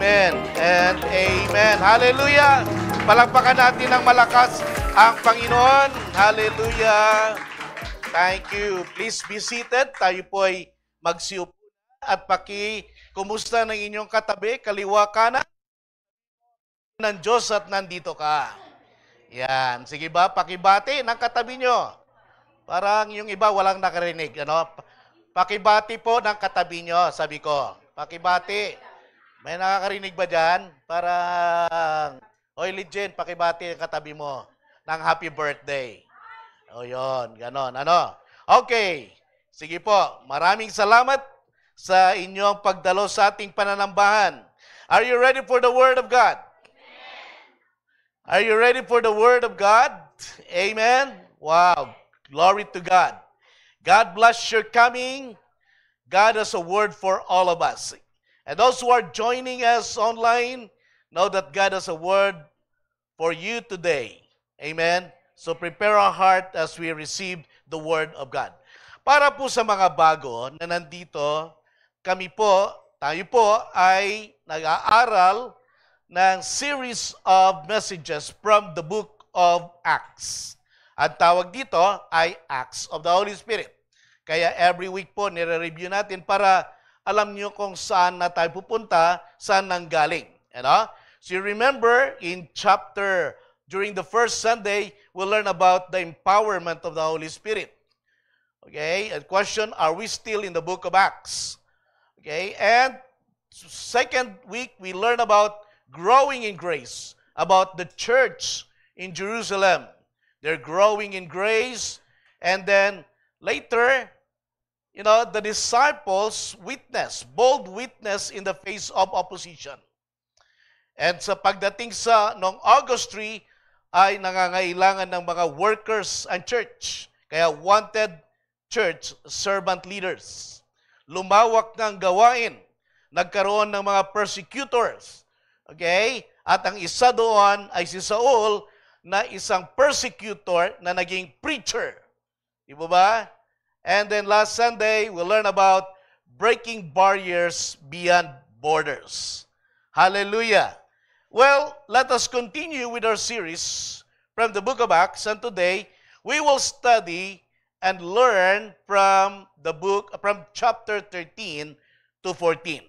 Amen and amen. Hallelujah! Palakpakan natin ng malakas ang Panginoon. Hallelujah! Thank you. Please be seated. Tayo po ay magsiupo at kumusta ng inyong katabi, kaliwa kanan ng Diyos at nandito ka. Yan. Sige ba? Pakibati ng katabi nyo. Parang yung iba walang nakarinig. Ano? Pakibati po ng katabi nyo, sabi ko. Pakibati. May nakakarinig ba dyan? Parang, oy, legend, pakibati ng katabi mo ng happy birthday. O yun, ganon. Ano? Okay. Sige po. Maraming salamat sa inyong pagdalo sa ating pananambahan. Are you ready for the Word of God? Are you ready for the Word of God? Amen? Wow. Glory to God. God bless your coming. God has a word for all of us. And those who are joining us online, know that God has a word for you today. Amen? So prepare our heart as we receive the Word of God. Para po sa mga bago na nandito, tayo po ay nag-aaral ng series of messages from the book of Acts. Ang tawag dito ay Acts of the Holy Spirit. Kaya every week po nire-review natin para alam nyo kung saan na tayo pupunta, saan nanggaling. So you remember during the first Sunday, we'll learn about the empowerment of the Holy Spirit. Okay, and question, are we still in the book of Acts? Okay, and second week, we learn about growing in grace, about the church in Jerusalem. They're growing in grace, and then later, the disciples bold witness in the face of opposition. And sa pagdating noong August 3, ay nangangailangan ng mga workers ang church. Kaya wanted church servant leaders. Lumawak ng gawain. Nagkaroon ng mga persecutors. Okay? At ang isa doon ay si Saul na isang persecutor na naging preacher. Di ba? And then last Sunday, we'll learn about breaking barriers beyond borders. Hallelujah. Well, let us continue with our series from the book of Acts. And today, we will study and learn from chapter 13 to 14.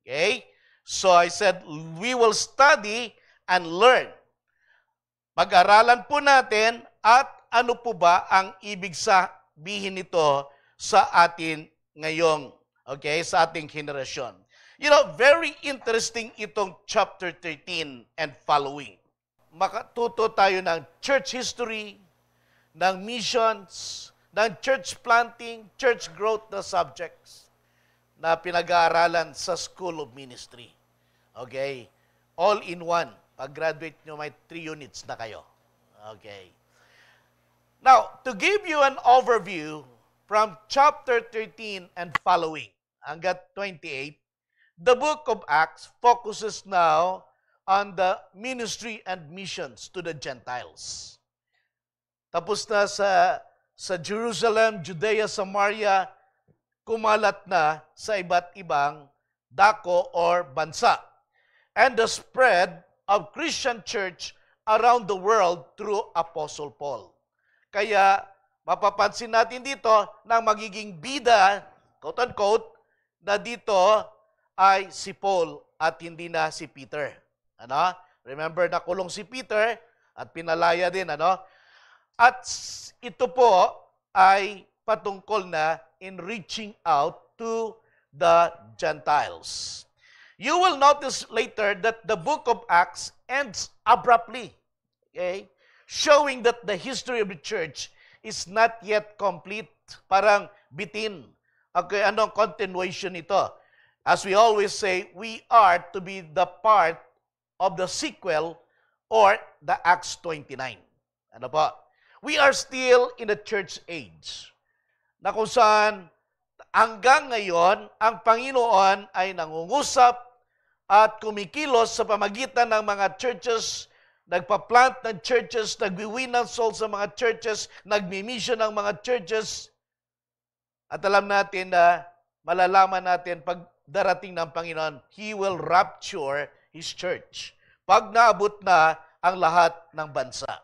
Okay? So I said, we will study and learn. Mag-aralan po natin at ano po ba ang ibig sabihin nito sa atin ngayong, sa ating henerasyon. Very interesting itong chapter 13 and following. Makatuto tayo ng church history, ng missions, ng church planting, church growth na subjects na pinag-aaralan sa School of Ministry. Okay? All in one. Pag-graduate nyo, may 3 units na kayo. Okay. Now, to give you an overview from chapter 13 and following, hanggang 28, the book of Acts focuses now on the ministry and missions to the Gentiles. Tapos na sa Jerusalem, Judea, Samaria, kumalat na sa iba't ibang dako or bansa. And the spread of Christian church around the world through Apostle Paul. Kaya mapapansin natin dito na magiging bida, quote-unquote, na dito ay si Paul at hindi na si Peter. Remember, nakulong si Peter at pinalaya din. At ito po ay patungkol na in reaching out to the Gentiles. You will notice later that the book of Acts ends abruptly, showing that the history of the church is not yet complete. Parang bitin. Okay, anong continuation ito? As we always say, we are to be the part of the sequel or the Acts 29. Ano po? We are still in the church age, na kung saan hanggang ngayon, ang Panginoon ay nangungusap at kumikilos sa pamagitan ng mga churches, nagpa-plant ng churches, nagwi-win ng souls sa mga churches, nagmi-mission ng mga churches. At alam natin na malalaman natin pag darating ng Panginoon, He will rapture His church. Pag naabot na ang lahat ng bansa.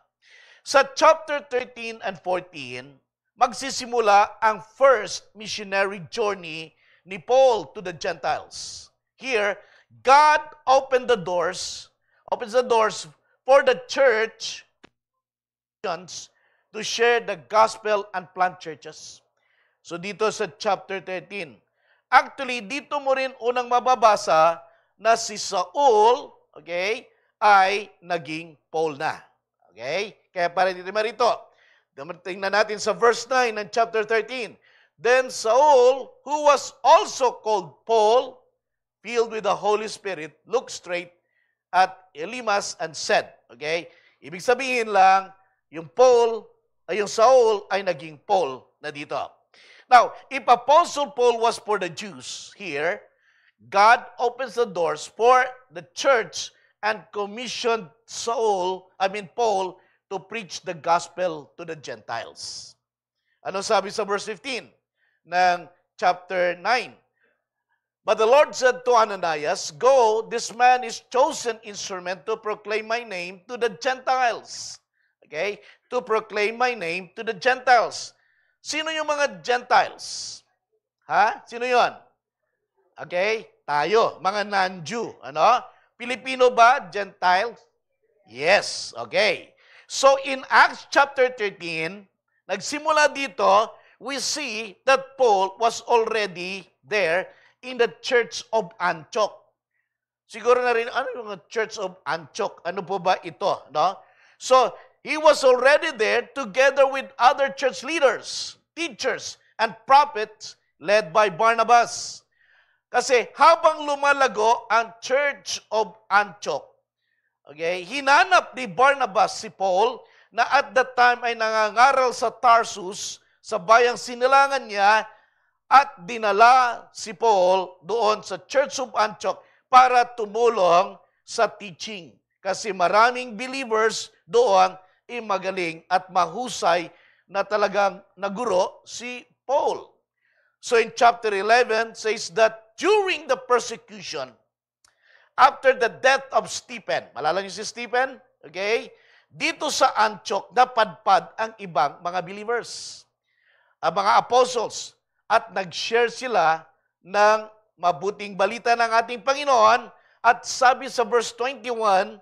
Sa chapter 13 and 14, magsisimula ang first missionary journey ni Paul to the Gentiles. Here, God opens the doors for the church to share the gospel and plant churches. So dito sa chapter 13, actually dito mo rin unang mababasa na si Saul, okay, ay naging Paul na. Okay? Kaya para dito marito, tingnan natin sa verse 9 ng chapter 13. Then Saul, who was also called Paul, filled with the Holy Spirit, looked straight at Elymas and said, okay? Ibig sabihin lang, yung Saul ay naging Paul na dito. Now, if Apostle Paul was for the Jews here, God opens the doors for the church and commissioned Paul to preach the gospel to the Gentiles. Ano sabi sa verse 15 ng chapter 9? But the Lord said to Ananias, "Go, this man is chosen instrument to proclaim my name to the Gentiles." Okay? To proclaim my name to the Gentiles. Sino yung mga Gentiles? Ha? Sino yon? Okay? Tayo, mga non-Jew. Ano? Pilipino ba? Gentiles? Yes. Okay. So in Acts chapter 13, nagsimula dito, we see that Paul was already there in the Church of Antioch. Siguro na rin, ano yung Church of Antioch? Ano po ba ito? No? So, he was already there together with other church leaders, teachers, and prophets led by Barnabas. Kasi habang lumalago ang Church of Antioch, okay, hinanap ni Barnabas si Paul na at that time ay nangangaral sa Tarsus, sa bayang sinilangan niya, at dinala si Paul doon sa Church of Antioch para tumulong sa teaching. Kasi maraming believers doon ay magaling at mahusay na talagang naguro si Paul. So in chapter 11 says that during the persecution, after the death of Stephen, malala niyo si Stephen? Okay? Dito sa Antioch, napadpad ang ibang mga believers, ang mga apostles, at nag-share sila ng mabuting balita ng ating Panginoon. At sabi sa verse 21,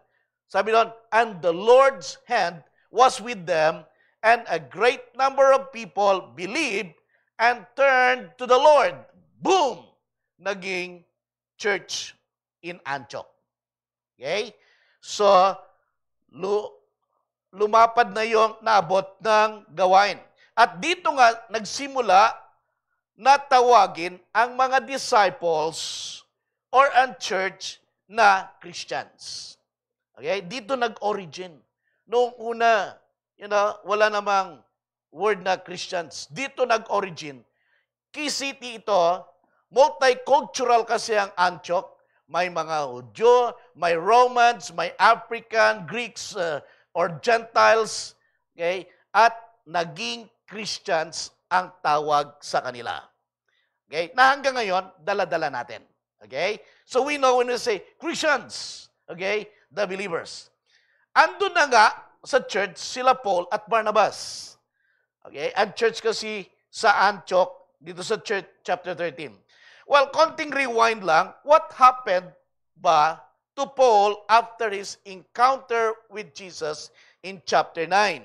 sabi doon, and the Lord's hand was with them, and a great number of people believed and turned to the Lord. Boom! Naging church in Antioch. Okay? So, lumapad na yung naabot ng gawain. At dito nga, nagsimula na tawagin ang mga disciples or ang church na Christians. Okay? Dito nag-origin. Noong una, wala namang word na Christians. Dito nag-origin. Key city ito, multicultural kasi ang Antioch. May mga Hudyo, may Romans, may African, Greeks, or Gentiles. Okay? At naging Christians ang tawag sa kanila. Okay? Na hanggang ngayon, dala-dala natin. Okay? So we know when we say Christians, okay, the believers. Andun na nga sa church sila Paul at Barnabas. Okay? Ang church kasi sa Antioch, dito sa church, chapter 13. Well, konting rewind lang, what happened ba to Paul after his encounter with Jesus in chapter 9?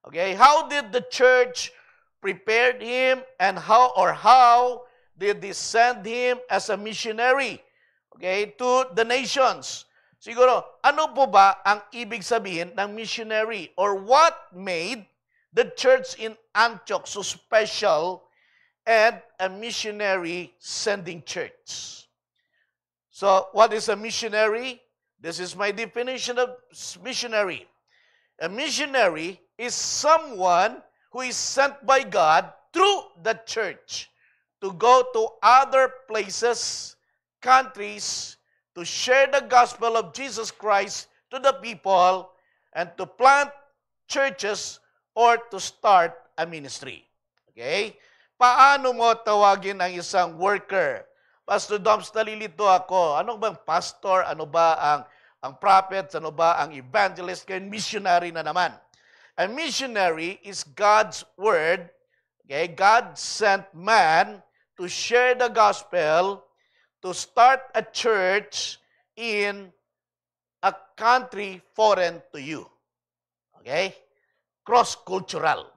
Okay? How did the church prepare him and how did they send him as a missionary, okay, to the nations? Siguro, ano po ba ang ibig sabihin ng missionary? Or what made the church in Antioch so special and a missionary sending church? So, what is a missionary? This is my definition of missionary. A missionary is someone who is sent by God through the church to go to other places, countries, to share the gospel of Jesus Christ to the people, and to plant churches or to start a ministry. Okay? Paano mo tawagin ang isang worker? Pastor Doms, nalilito ako. Ano bang pastor? Ano ba ang prophet? Ano ba ang evangelist? Kaya missionary na naman. A missionary is God's word. Okay? God sent man to share the gospel, to start a church in a country foreign to you. Okay? Cross-cultural.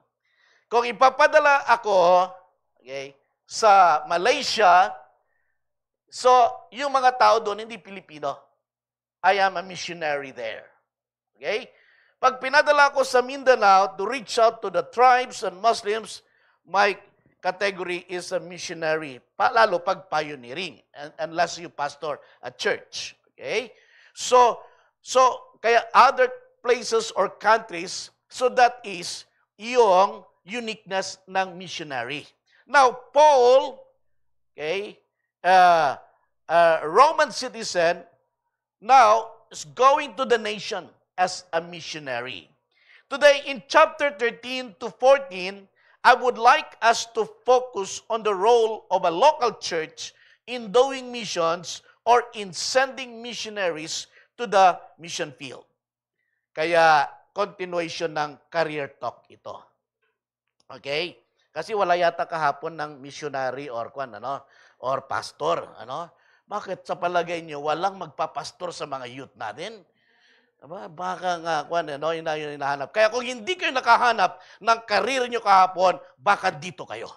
Kung ipapadala ako, okay, sa Malaysia, so yung mga tao doon hindi Pilipino. I am a missionary there. Okay? Pag pinadala ko sa Mindanao to reach out to the tribes and Muslims, my category is a missionary. Lalo pag pioneering, unless you pastor a church. Okay? So kaya other places or countries, so that is yung uniqueness ng missionary. Now, Paul, okay, Roman citizen, now is going to the nation as a missionary. Today, in chapter 13 to 14, I would like us to focus on the role of a local church in doing missions or in sending missionaries to the mission field. Kaya, continuation ng career talk ito. Okay? Kasi wala yata kahapon ng missionary or or pastor, Bakit sa palagay niyo walang magpapastor sa mga youth natin? Baka nga hinahanap. Kaya kung hindi kayo nakahanap ng career niyo kahapon, baka dito kayo.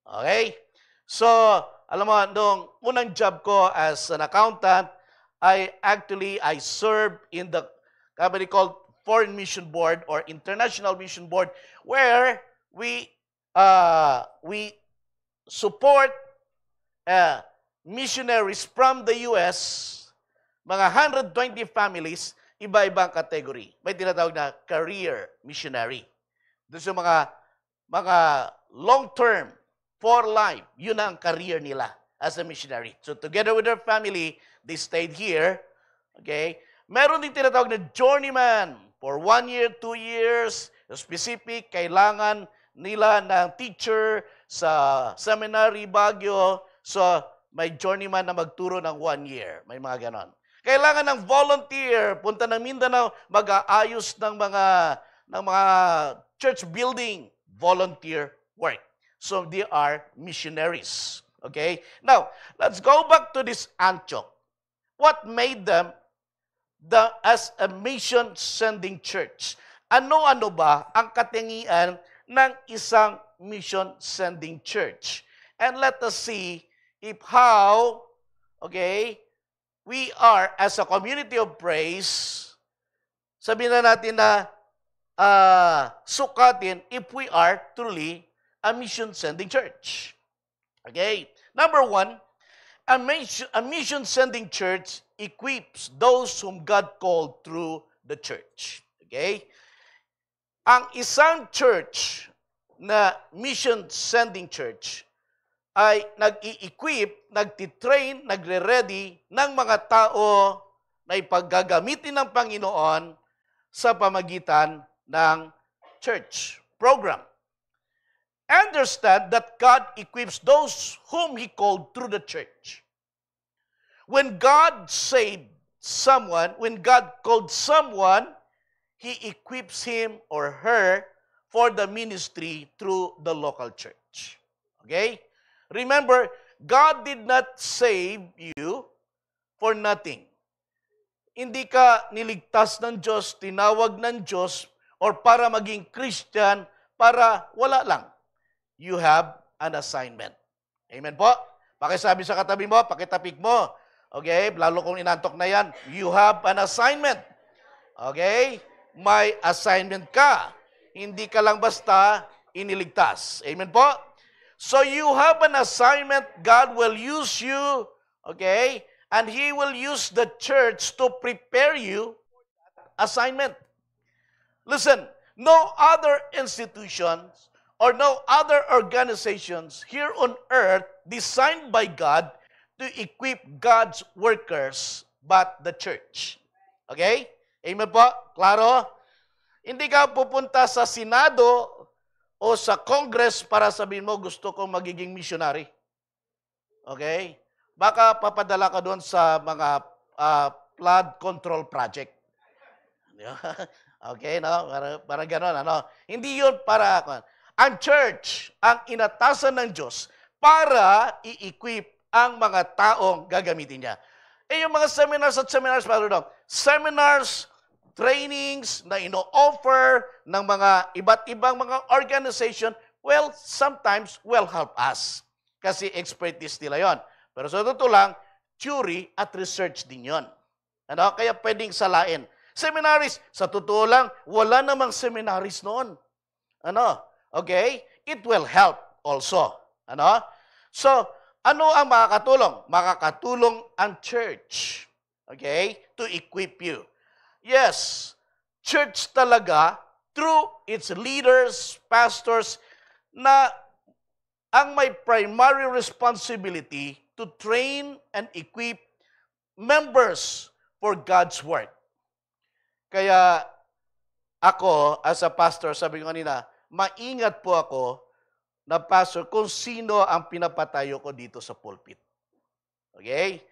Okay? So, alam mo, nung unang job ko as an accountant, I served in the company called Foreign Mission Board or International Mission Board, where we support missionaries from the U.S., mga 120 families, iba-ibang category. May tinatawag na career missionary. Doon sa mga long-term, for life, yun ang career nila as a missionary. So together with their family, they stayed here. Okay? Meron din tinatawag na journeyman for 1 year, 2 years, specific, kailangan nila ng teacher sa seminary Baguio. So, may journeyman na magturo ng 1 year. May mga ganon. Kailangan ng volunteer, punta ng Mindanao, mag-aayos ng mga church building, volunteer work. So, they are missionaries. Okay? Now, let's go back to this Antioch. What made them as a mission-sending church? Ano-ano ba ang katangian ng isang mission-sending church? And let us see how, okay, we are as a community of praise, sabihin na natin na sukatin if we are truly a mission-sending church. Okay? Number 1, a mission-sending church equips those whom God called through the church. Okay? Ang isang church na mission-sending church ay nag-i-equip, nagtitrain, nagre-ready ng mga tao na ipaggagamitin ng Panginoon sa pamagitan ng church program. Understand that God equips those whom He called through the church. When God saved someone, when God called someone, He equips him or her for the ministry through the local church. Okay? Remember, God did not save you for nothing. Hindi ka niligtas ng Diyos, tinawag ng Diyos, or para maging Christian, para wala lang. You have an assignment. Amen po? Pakisabi sa katabi mo, pakitapik mo. Okay? Lalo kung inantok na yan, you have an assignment. Okay? May assignment ka. Hindi ka lang basta iniligtas. Amen po? So you have an assignment. God will use you, okay? And He will use the church to prepare you for that assignment. Listen, no other institutions or no other organizations here on earth designed by God to equip God's workers but the church. Okay? Amen po? Klaro? Hindi ka pupunta sa Senado o sa Congress para sabihin mo, gusto kong magiging missionary. Okay? baka papadala ka doon sa mga flood control project. Okay, no? Para gano'n, ano? Hindi yun para... Ang church, ang inatasan ng Diyos para i-equip ang mga taong gagamitin niya. Yung mga seminars at seminars, seminars, trainings na ino-offer ng mga iba't ibang mga organization, well, sometimes will help us. Kasi expertise nila yon. Pero sa totoo lang, theory at research din yon. Ano? Kaya pwedeng salain. Seminaries, sa totoo lang, wala namang seminaries noon. Ano? Okay? It will help also. Ano? So, ano ang makakatulong? Makakatulong ang church. Okay? To equip you. Yes, church talaga, through its leaders, pastors, na ang may primary responsibility to train and equip members for God's work. Kaya ako, as a pastor, sabi ko kanina, maingat po ako na pastor kung sino ang pinapatayo ko dito sa pulpit. Okay?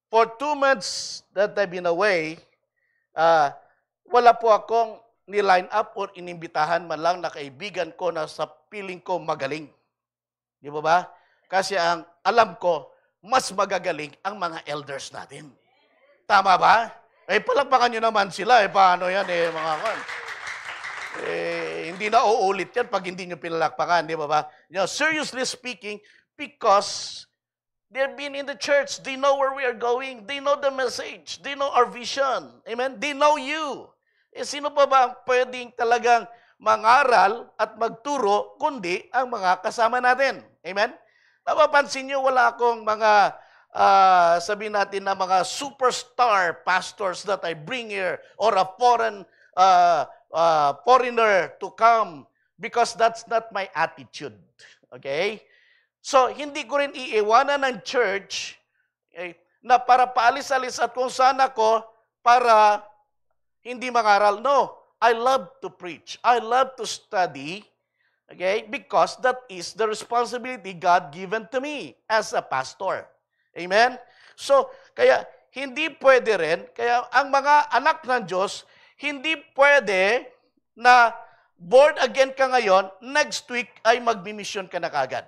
For 2 months that I've been away, wala po akong niline up or inimbitahan man lang na kaibigan ko na sa piling ko magaling. Di ba ba? Kasi ang alam ko, mas magagaling ang mga elders natin. Tama ba? Palakpakan nyo naman sila. Paano yan mga kon? Hindi na uulit yan pag hindi nyo pinalakpakan. Di ba ba? Seriously speaking, because they've been in the church. They know where we are going. They know the message. They know our vision. Amen? They know you. Sino pa ba ang pwedeng talagang mangaral at magturo kundi ang mga kasama natin? Amen? Napapansin nyo, wala akong mga sabihin natin na mga superstar pastors that I bring here or a foreigner to come because that's not my attitude. Okay? So, hindi ko rin iiwanan ng church na para paalis-alis at kung saan ako para hindi mangaral. No, I love to preach. I love to study. Okay? Because that is the responsibility God given to me as a pastor. Amen? So, kaya hindi pwede rin, kaya ang mga anak ng Diyos, hindi pwede na born again ka ngayon, next week ay magmi-mission ka na kagad.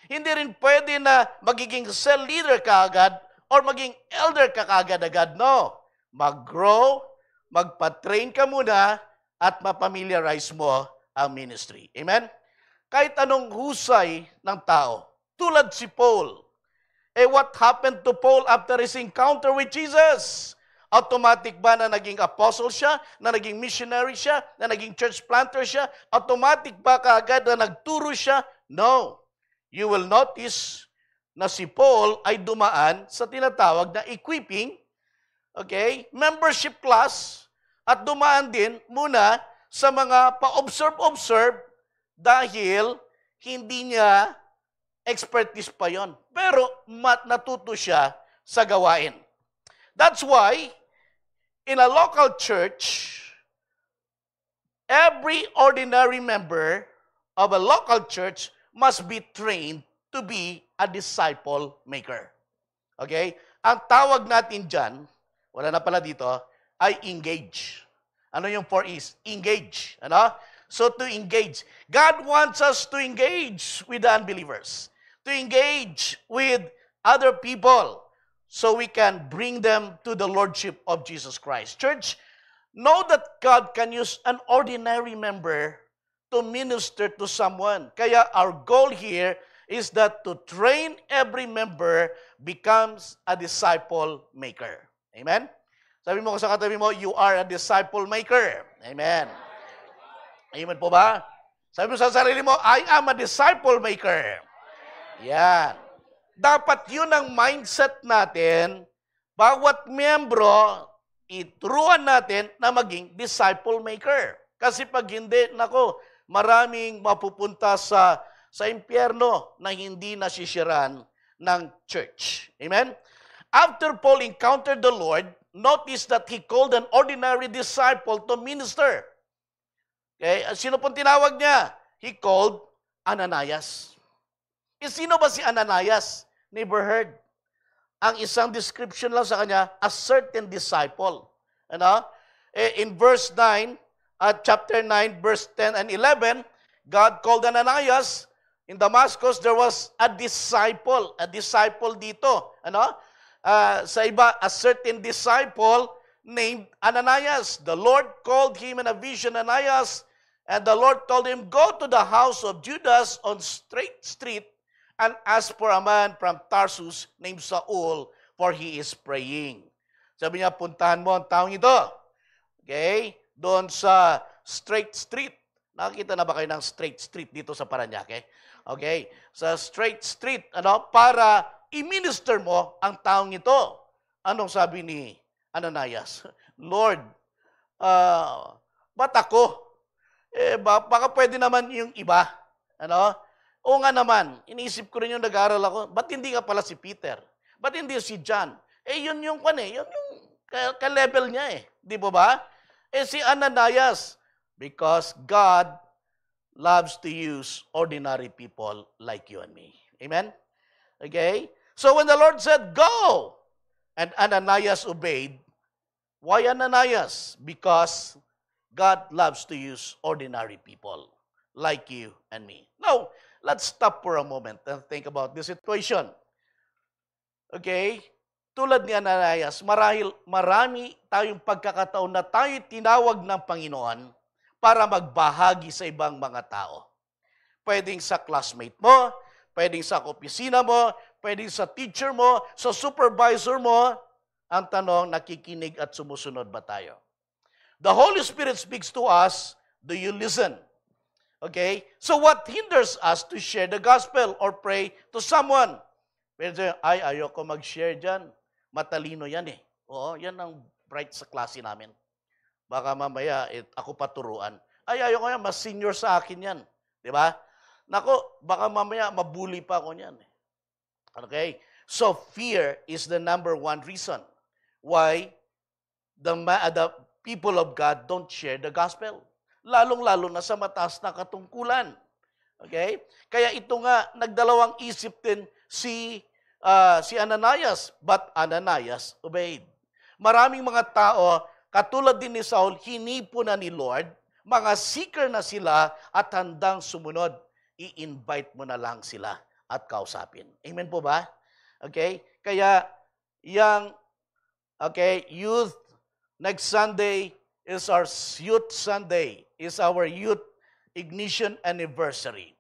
Hindi rin pwede na magiging cell leader ka agad or maging elder ka kagad-agad. No. Mag-grow, magpa-train ka muna at mapamiliarize mo ang ministry. Amen? Kahit anong husay ng tao, tulad si Paul, what happened to Paul after his encounter with Jesus? Automatic ba na naging apostle siya, na naging missionary siya, na naging church planter siya? Automatic ba kaagad na nagturo siya? No. You will notice na si Paul ay dumaan sa tinatawag na equipping, okay, membership class, at dumaan din muna sa mga pa-observe dahil hindi niya expertise pa yon. Pero natuto siya sa gawain. That's why, in a local church, every ordinary member of a local church must be trained to be a disciple maker. Okay? Ang tawag natin dyan, wala na pala dito, ay engage. Ano yung 4 E's? Engage. Ano? So to engage. God wants us to engage with the unbelievers. To engage with other people so we can bring them to the Lordship of Jesus Christ. Church, know that God can use an ordinary member to minister to someone. Kaya our goal here is that to train every member becomes a disciple maker. Amen? Sabi mo sa katabi mo, you are a disciple maker. Amen. Amen po ba? Sabi mo sa sarili mo, I am a disciple maker. Yan. Dapat yun ang mindset natin, bawat miyembro, ituruan natin na maging disciple maker. Kasi pag hindi, nako, maraming mapupunta sa impyerno na hindi nasisiran ng church. Amen? After Paul encountered the Lord, notice that he called an ordinary disciple to minister. Okay? Sino pong tinawag niya? He called Ananias. Sino ba si Ananias? Never heard. ang isang description lang sa kanya, a certain disciple. Ano? In verse 9, chapter 9, verse 10 and 11, God called Ananias. In Damascus, there was a disciple. A disciple dito. Ano? Sa iba, a certain disciple named Ananias. The Lord called him in a vision, Ananias, and the Lord told him, go to the house of Judas on Straight Street and ask for a man from Tarsus named Saul, for he is praying. Sabi niya, puntahan mo ang taong ito. Okay? Doon sa Straight Street. Nakakita na ba kayo ng Straight Street dito sa Parañaque? Okay? Sa Straight Street, para i-minister mo ang taong ito. Anong sabi ni Ananias? Lord, ba't ako? Baka pwede naman yung iba. O nga naman, iniisip ko rin yung nag-aaral ako, ba't hindi ka pala si Peter? Ba't hindi si John? Yun yung ka-level niya Di ba? Si Ananias, because God loves to use ordinary people like you and me. Amen? Okay? So when the Lord said, go, and Ananias obeyed, why Ananias? Because God loves to use ordinary people like you and me. Now, let's stop for a moment and think about this situation. Okay? Tulad ni Ananias, marami tayong pagkakataon na tayo tinawag ng Panginoon para magbahagi sa ibang mga tao. Pwedeng sa classmate mo, pwedeng sa opisina mo, pwedeng sa teacher mo, sa supervisor mo. Ang tanong, nakikinig at sumusunod ba tayo? The Holy Spirit speaks to us. Do you listen? Okay? So what hinders us to share the gospel or pray to someone? Ayoko mag-share dyan. Matalino yan Oo, yan ang bright sa klase namin. Baka mamaya, ako paturuan. Ayoko yan, mas senior sa akin yan. Di ba? Nako, baka mamaya mabuli pa ako niyan. Okay? So fear is the number one reason why the people of God don't share the gospel. Lalong-lalo na sa mataas na katungkulan. Okay? Kaya ito nga, nagdalawang isip din si Ananias, but Ananias obeyed. Maraming mga tao, katulad din ni Saul, hinipo na ni Lord, mga seeker na sila at handang sumunod. I-invite mo na lang sila at kausapin. Amen po ba? Okay? Kaya, youth, next Sunday is our Youth Sunday, is our Youth Ignition Anniversary.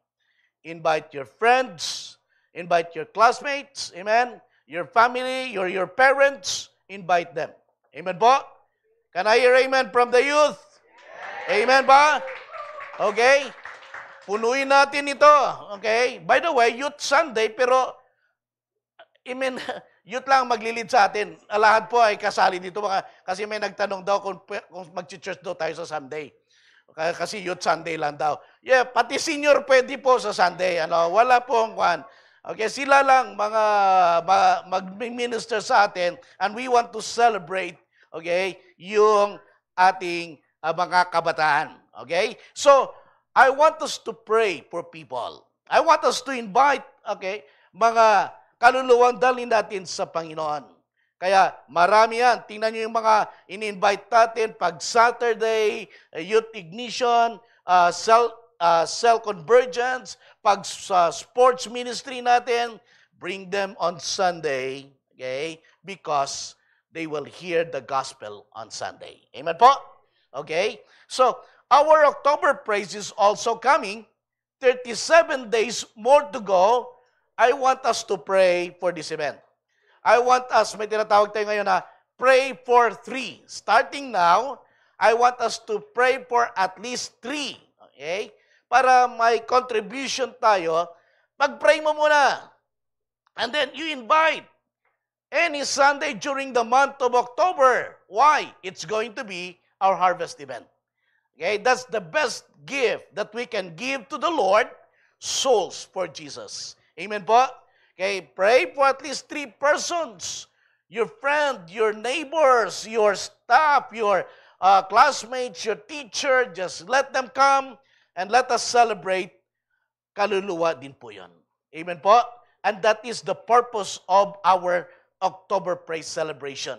Invite your friends, invite your classmates, amen? Your family, your parents, invite them. Amen po? Can I hear amen from the youth? Amen ba? Okay? Punuin natin ito. Okay? By the way, Youth Sunday, pero, youth lang maglilid sa atin. Lahat po ay kasali dito. Kasi may nagtanong daw kung mag-church daw tayo sa Sunday. Kasi Youth Sunday lang daw. Yeah, pati senior pwede po sa Sunday. Wala pong kwan. Okay, sila lang mag-minister sa atin, and we want to celebrate, okay, yung ating mga kabataan. Okay? So, I want us to pray for people. I want us to invite, okay, mga kaluluwang dalhin natin sa Panginoon. Kaya marami yan. Tingnan nyo yung mga in-invite natin pag Saturday, Youth Ignition, Cell Convergence, pag sa sports ministry natin, bring them on Sunday, okay? Because they will hear the gospel on Sunday. Amen po? Okay? So, our October praise is also coming. 37 days more to go. I want us to pray for this event. I want us, may tinatawag tayo ngayon na, pray for 3. Starting now, I want us to pray for at least 3. Okay? Para may contribution tayo, mag-pray mo muna. And then you invite any Sunday during the month of October. Why? It's going to be our harvest event. Okay? That's the best gift that we can give to the Lord, souls for Jesus. Amen po? Okay, pray for at least 3 persons. Your friend, your neighbors, your staff, your classmates, your teacher. Just let them come and let us celebrate. Kaluluwa din po yan. Amen po? And that is the purpose of our October Praise Celebration.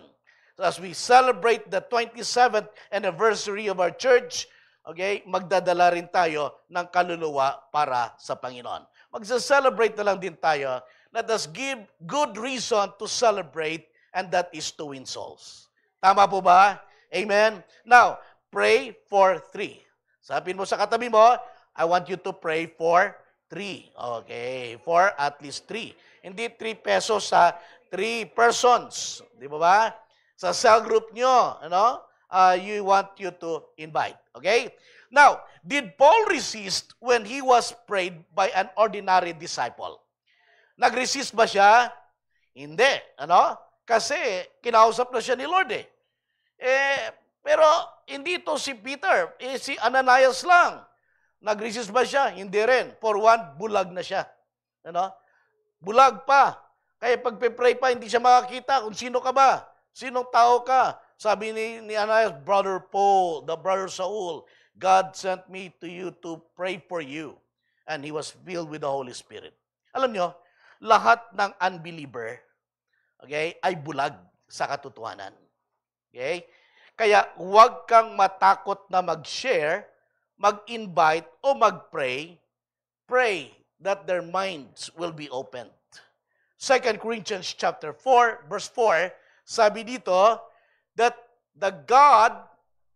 So as we celebrate the 27th anniversary of our church, okay, magdadala rin tayo ng kaluluwa para sa Panginoon. Magsa-celebrate na lang din tayo. Let us give good reason to celebrate, and that is to win souls. Tama po ba? Amen? Now, pray for 3. Sabihin mo sa katabi mo, I want you to pray for 3. Okay, for at least 3. Hindi 3 pesos sa 3 persons. Di ba? Sa cell group nyo, you want you to invite. Okay? Now, did Paul resist when he was prayed by an ordinary disciple? Nag-resist ba siya? Hindi. Kasi kinausap na siya ni Lord eh. Pero hindi to si Peter, si Ananias lang. Nag-resist ba siya? Hindi rin. For one, bulag na siya. Bulag pa. Kaya pagpe-pray pa, hindi siya makakita kung sino ka ba. Sinong tao ka? Sabi ni Ananias, Brother Paul, the brother Saul, God sent me to you to pray for you. And he was filled with the Holy Spirit. Alam nyo, lahat ng unbeliever, okay, ay bulag sa katotohanan. Okay? Kaya huwag kang matakot na mag-share, mag-invite, o mag-pray. Pray that their minds will be opened. 2 Corinthians chapter 4, verse 4, sabi dito, that the God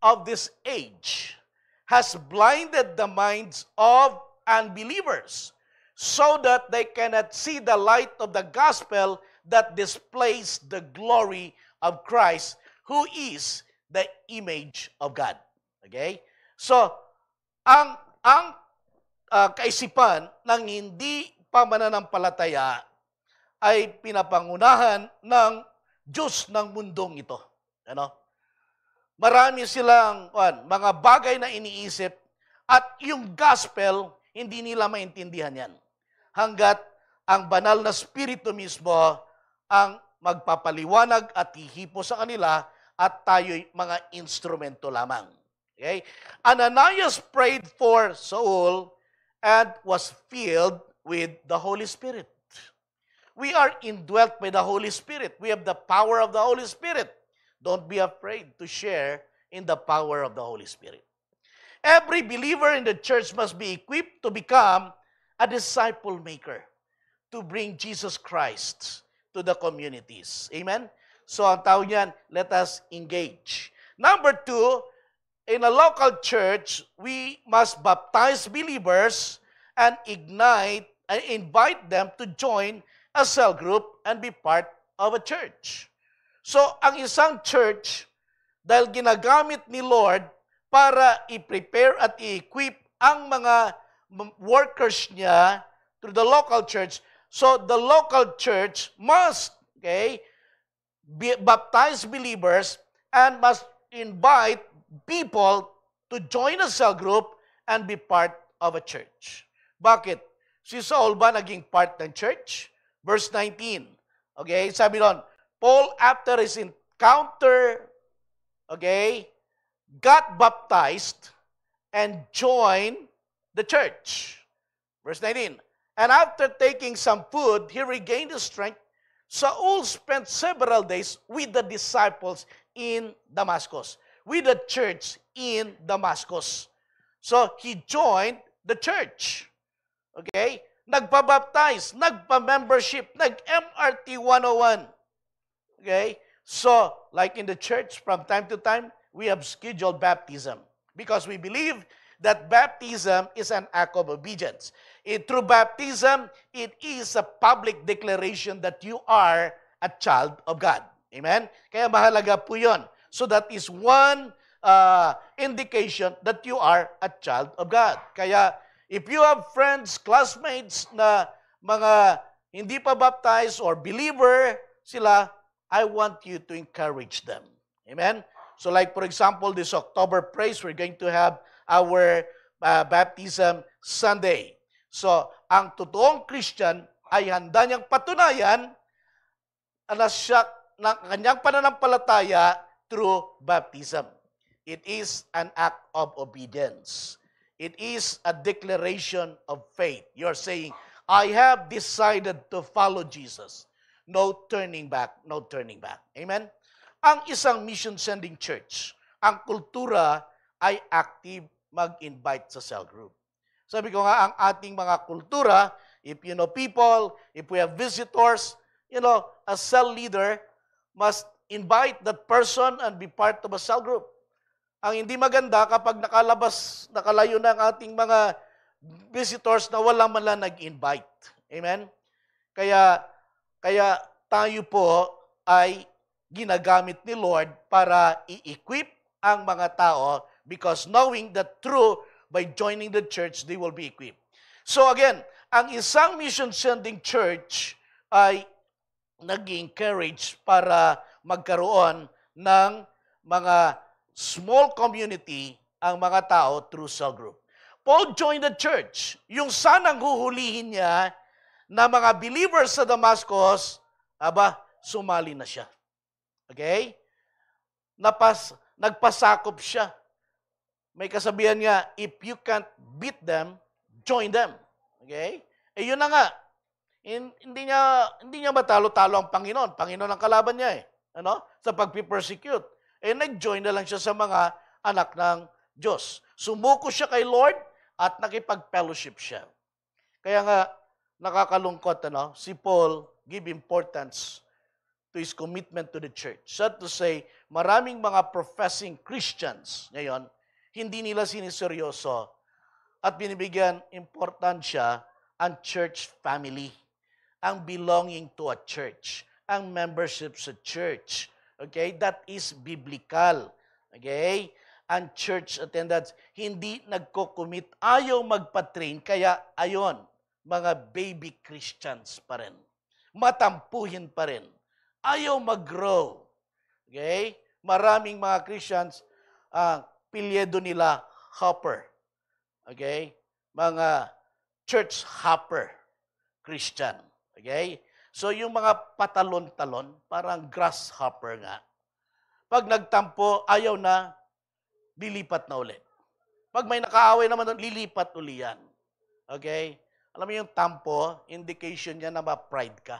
of this age has blinded the minds of unbelievers so that they cannot see the light of the gospel that displays the glory of Christ, who is the image of God. Okay? So, ang kaisipan ng hindi pa mananampalataya ay pinapangunahan ng Diyos ng mundong ito. Marami silang mga bagay na iniisip at yung gospel, hindi nila maintindihan yan. Hanggat ang banal na spirito mismo ang magpapaliwanag at hihipo sa kanila at tayo'y mga instrumento lamang. Okay? Ananias prayed for Saul and was filled with the Holy Spirit. We are indwelt by the Holy Spirit. We have the power of the Holy Spirit. Don't be afraid to share in the power of the Holy Spirit. Every believer in the church must be equipped to become a disciple maker, to bring Jesus Christ to the communities. Amen? So ang tawag niyan, let us engage. Number 2, in a local church, we must baptize believers and invite them to join a cell group and be part of a church. So, ang isang church, dahil ginagamit ni Lord para i-prepare at i-equip ang mga workers niya through the local church, so the local church must, baptize believers and must invite people to join a cell group and be part of a church. Bakit? Si Saul ba naging part ng church? Verse 19. Okay, sabi doon, Paul, after his encounter, got baptized and joined the church. Verse 19. And after taking some food, he regained his strength. Saul spent several days with the disciples in Damascus, with the church in Damascus. So, he joined the church. Okay? Nagpa-baptize, nagpa-membership, nag-MRT 101. Okay? So, like in the church, from time to time, we have scheduled baptism because we believe that baptism is an act of obedience. Through baptism, it is a public declaration that you are a child of God. Amen? Kaya mahalaga po yun. So that is one indication that you are a child of God. Kaya, if you have friends, classmates na mga hindi pa baptized or believer sila, I want you to encourage them. Amen? So like for example, this October praise, we're going to have our baptism Sunday. So, ang totoong Christian ay handa niyang patunayan na siya ng kanyang pananampalataya through baptism. It is an act of obedience. It is a declaration of faith. You're saying, I have decided to follow Jesus. No turning back, no turning back. Amen? Ang isang mission-sending church, ang kultura ay active mag-invite sa cell group. Sabi ko nga, ang ating mga kultura, if you know people, if we have visitors, a cell leader must invite that person and be part of a cell group. Ang hindi maganda kapag nakalayo na ang ating mga visitors na wala man lang nag-invite. Amen? Kaya tayo po ay ginagamit ni Lord para i-equip ang mga tao because knowing that through by joining the church, they will be equipped. So again, ang isang mission-sending church ay nag-encourage para magkaroon ng mga small community ang mga tao through cell group. Paul joined the church. Yung sanang huhulihin niya na mga believers sa Damascus, sumali na siya. Okay? Nagpasakop siya. May kasabihan nga, if you can't beat them, join them. Okay? Yun na nga. Hindi niya matalo-talo ang Panginoon. Panginoon ang kalaban niya sa pagpipersecute. Nag-join na lang siya sa mga anak ng Diyos. Sumuko siya kay Lord at nakipag-fellowship siya. Kaya nga, nakakalungkot, si Paul give importance to his commitment to the church. Sad to say, maraming mga professing Christians ngayon, hindi nila siniseryoso at binibigyan importansya ang church family, ang belonging to a church, ang membership sa church. Okay? That is biblical. Okay? Ang church attendance, hindi nagko-commit, ayaw magpa-train, kaya ayon, mga baby Christians pa rin. Matampuhin pa rin. Ayaw mag-grow. Okay? Maraming mga Christians, pilyedo nila hopper. Okay? Mga church hopper Christian. Okay? So yung mga patalon-talon, parang grasshopper nga. Pag nagtampo, ayaw na, lilipat na ulit. Pag may nakaaway naman doon, lilipat uli yan. Okay? Alam mo yung tampo, indication niya na ma-pride ka.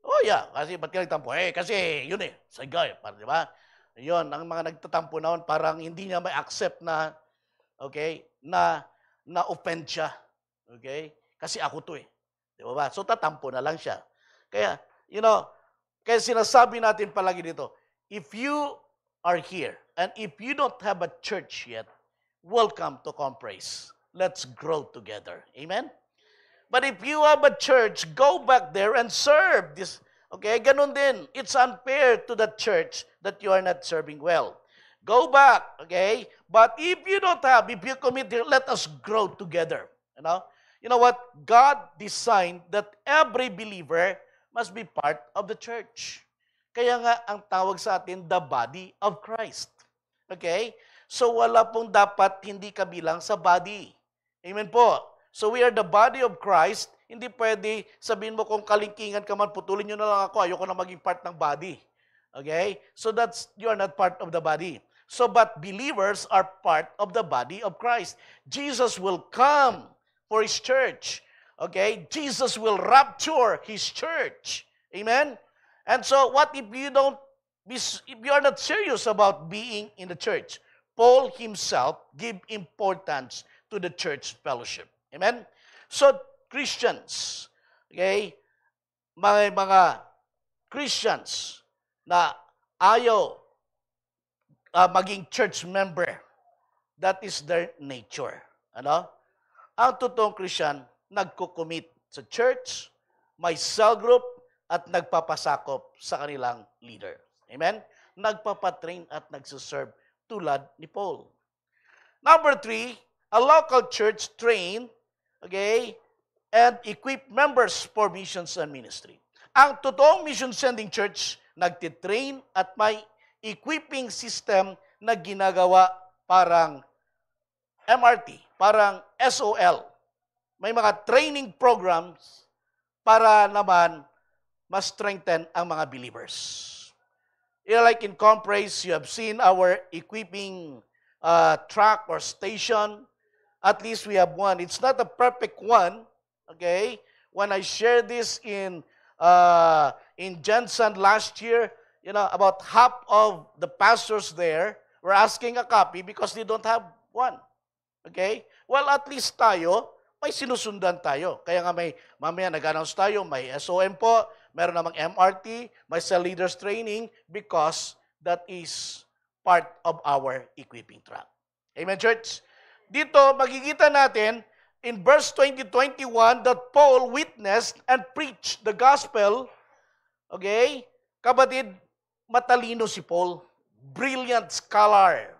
Oh yeah, kasi ba't ka nagtampo? Kasi yun sagay, di ba? Yun, ang mga nagtatampo naon, parang hindi niya may accept na, okay, na-offend siya. Okay? Kasi ako to Di ba? So tatampo na lang siya. Kaya, kaya sinasabi natin palagi dito, if you are here, and if you don't have a church yet, welcome to Compraise. Let's grow together. Amen? But if you have a church, go back there and serve this. Okay, ganun din. It's unfair to the church that you are not serving well. Go back, okay? But if you don't have, if you commit here, let us grow together. You know what? God designed that every believer must be part of the church. Kaya nga ang tawag sa atin, the body of Christ. Okay? So wala pong dapat hindi kabilang sa body. Amen po. So we are the body of Christ. Hindi pwede sabihin mo kung kalingkingan ka man, putulin nyo na lang ako, ayoko na maging part ng body. Okay? So you are not part of the body. So but believers are part of the body of Christ. Jesus will come for His church. Okay? Jesus will rapture His church. Amen? And so what if you are not serious about being in the church? Paul himself gave importance to the church fellowship. Amen? So, Christians, okay, mga Christians na ayaw maging church member, that is their nature. Ang totoong Christian, nagko-commit sa church, may cell group, at nagpapasakop sa kanilang leader. Amen? Nagpapatrain at nagsiserve tulad ni Paul. Number 3, a local church train, okay, and equip members for missions and ministry. Ang totoong mission-sending church, nagtitrain at may equipping system na ginagawa parang MRT, parang SOL. May mga training programs para naman mas strengthen ang mga believers. Like in Compraise, you have seen our equipping track or station. At least we have one. It's not a perfect one, okay? When I share this in in Jensen last year, about half of the pastors there were asking a copy because they don't have one. Okay? Well, at least tayo, may sinusundan tayo. Kaya nga mamaya nag-announce tayo, may SOM po, meron namang MRT, may cell leaders training because that is part of our equipping track. Amen, church? Dito, makikita natin in verse 20-21 that Paul witnessed and preached the gospel. Okay? Kapatid, matalino si Paul. Brilliant scholar.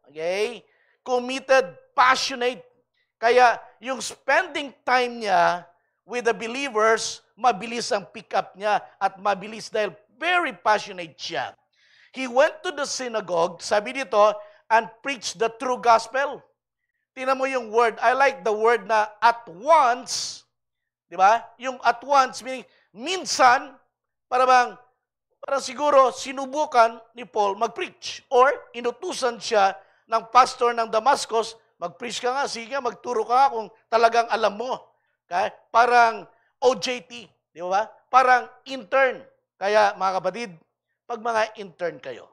Okay? Committed, passionate. Kaya yung spending time niya with the believers, mabilis ang pick up niya at mabilis dahil very passionate siya. He went to the synagogue, sabi dito, and preached the true gospel. Tingnan mo yung word. I like the word na at once. Di ba? Yung at once, meaning minsan, parang siguro sinubukan ni Paul mag-preach or inutusan siya ng pastor ng Damascus, mag-preach ka nga, sige, magturo ka kung talagang alam mo. Okay? Parang OJT, di ba? Parang intern. Kaya mga kapatid, pag mga intern kayo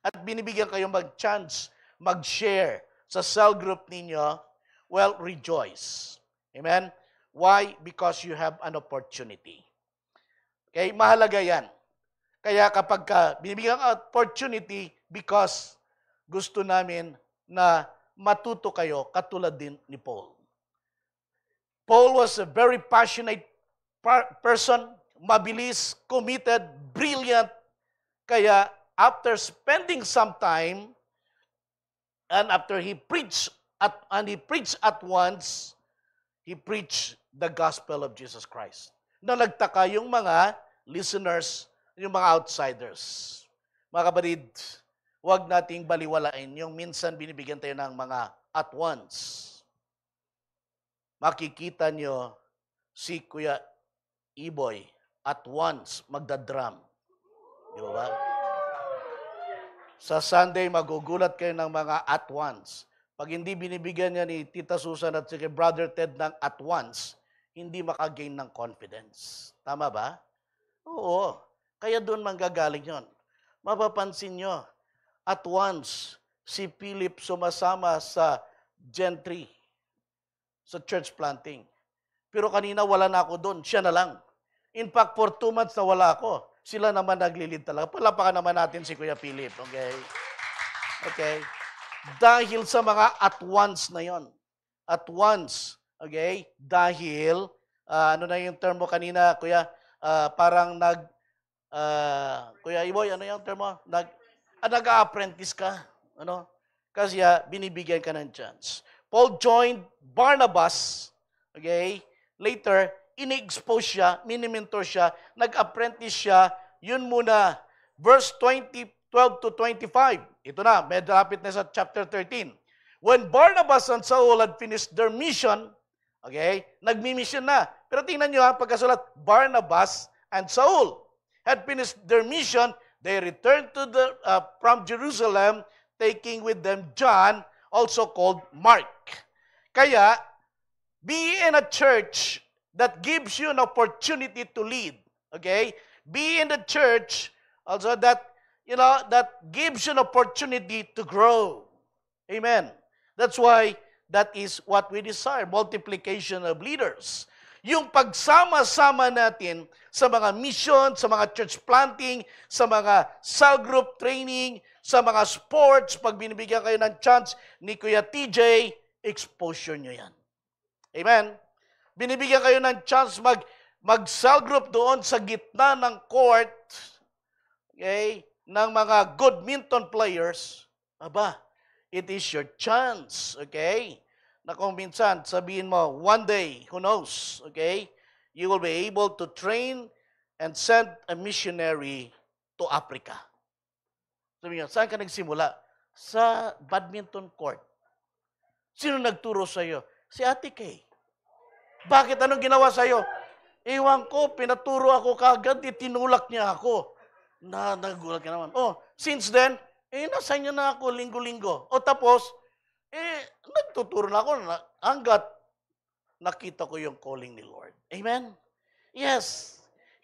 at binibigyan kayo mag-chance, mag-share sa cell group ninyo, well, rejoice. Amen? Why? Because you have an opportunity. Okay? Mahalaga yan. Kaya kapag binibigyan ka opportunity because gusto namin na matuto kayo katulad din ni Paul. Paul was a very passionate person, mabilis, committed, brilliant. Kaya after spending some time, and after he preached at once, he preached the gospel of Jesus Christ. Na nagtaka yung mga listeners, yung mga outsiders. Mga kapatid, huwag nating baliwalain yung minsan binibigyan tayo ng mga at once. Makikita nyo si Kuya Iboy at once magdadrum. Di ba? Sa Sunday, magugulat kayo ng mga at once. Pag hindi binibigyan niya ni Tita Susan at si Brother Ted ng at once, hindi makagain ng confidence. Tama ba? Oo. Kaya doon manggagaling yon. Mapapansin nyo, at once, si Philip sumasama sa Gentry, sa church planting. Pero kanina wala na ako doon, siya na lang. In fact, for 2 months na wala ako. Sila naman naglilid talaga. Palapakan naman natin si Kuya Philip. Okay? Okay? Dahil sa mga at once na yon. At once. Okay? Dahil, ano na yung term mo kanina, Kuya? Parang Kuya Iboy, ano yung term mo? Nag-apprentice ka. Ano? Kasi binibigyan ka ng chance. Paul joined Barnabas. Okay? Later, in-expose siya, mini-mentor siya, nag-apprentice siya, yun muna. Verse 12-25. Ito na, medapit na sa chapter 13. When Barnabas and Saul had finished their mission, okay, nagmi-mission na. Pero tingnan nyo pagkasulat, Barnabas and Saul had finished their mission, they returned from Jerusalem, taking with them John, also called Mark. Kaya, be in a church that gives you an opportunity to lead. Okay? Be in the church also that gives you an opportunity to grow. Amen. That's why that is what we desire, multiplication of leaders. Yung pagsama-sama natin sa mga mission, sa mga church planting, sa mga cell group training, sa mga sports, pag binibigyan kayo ng chance ni Kuya TJ, exposure nyo yan. Amen? Binibigyan kayo ng chance mag-cell group doon sa gitna ng court, okay, ng mga good minton players, aba, it is your chance, okay? Na kung minsan, sabihin mo, one day, who knows, okay, you will be able to train and send a missionary to Africa. Sabi niyo, saan ka nagsimula? Sa badminton court. Sino nagturo sa'yo? Si Ate Kay. Bakit? Anong ginawa sa'yo? Ewan ko, pinaturo ako kagad, tinulak niya ako. Nagulat ka naman. Oh, since then, nasa inyo na ako linggo-linggo. O tapos, nagtuturo na ako hanggat nakita ko yung calling ni Lord. Amen? Yes.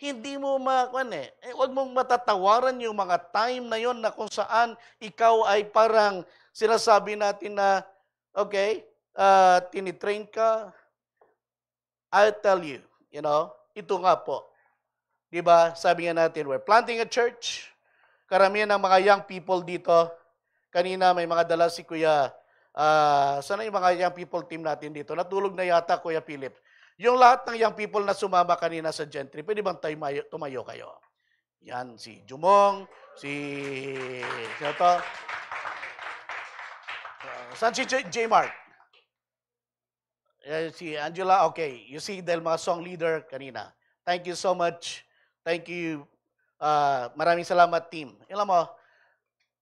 hindi mo wag mong matatawaran yung mga time na yon na kung saan ikaw ay parang sinasabi natin na, okay, tinitrain ka. I'll tell you, ito nga po. Diba, sabi nga natin, we're planting a church. Karamihan ng mga young people dito, kanina may mga dala si Kuya, sana yung mga young people team natin dito, natulog na yata Kuya Philip. Yung lahat ng young people na sumama kanina sa Gentry, pwede bang tumayo kayo? Yan, si Jumong, sino to? Saan si J. Mark? Si Angela, okay. You see, dahil mga song leader kanina. Thank you so much. Thank you. Maraming salamat, team. Alam mo,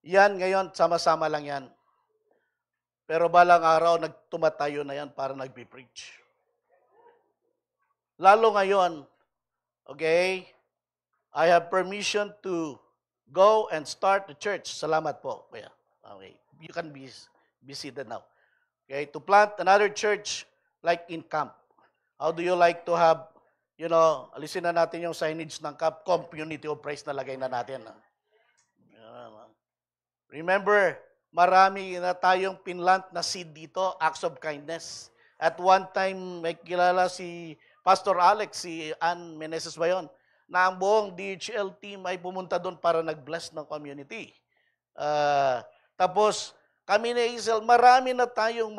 yan ngayon, sama-sama lang yan. Pero balang araw, nagtumatayo na yan para nagbe-preach. Lalo ngayon, okay, I have permission to go and start the church. Salamat po. Okay. You can be seated now. Okay, to plant another church like in camp. How do you like to have, alisin na natin yung signage ng camp, community of praise na lagay na natin. Remember, marami na tayong pinlant na seed dito, acts of kindness. At one time, may kilala si Pastor Alex, si Ann Meneses ba yun, na ang buong DHL team ay pumunta doon para nag-bless ng community. Tapos, kami ni Hazel, marami na tayong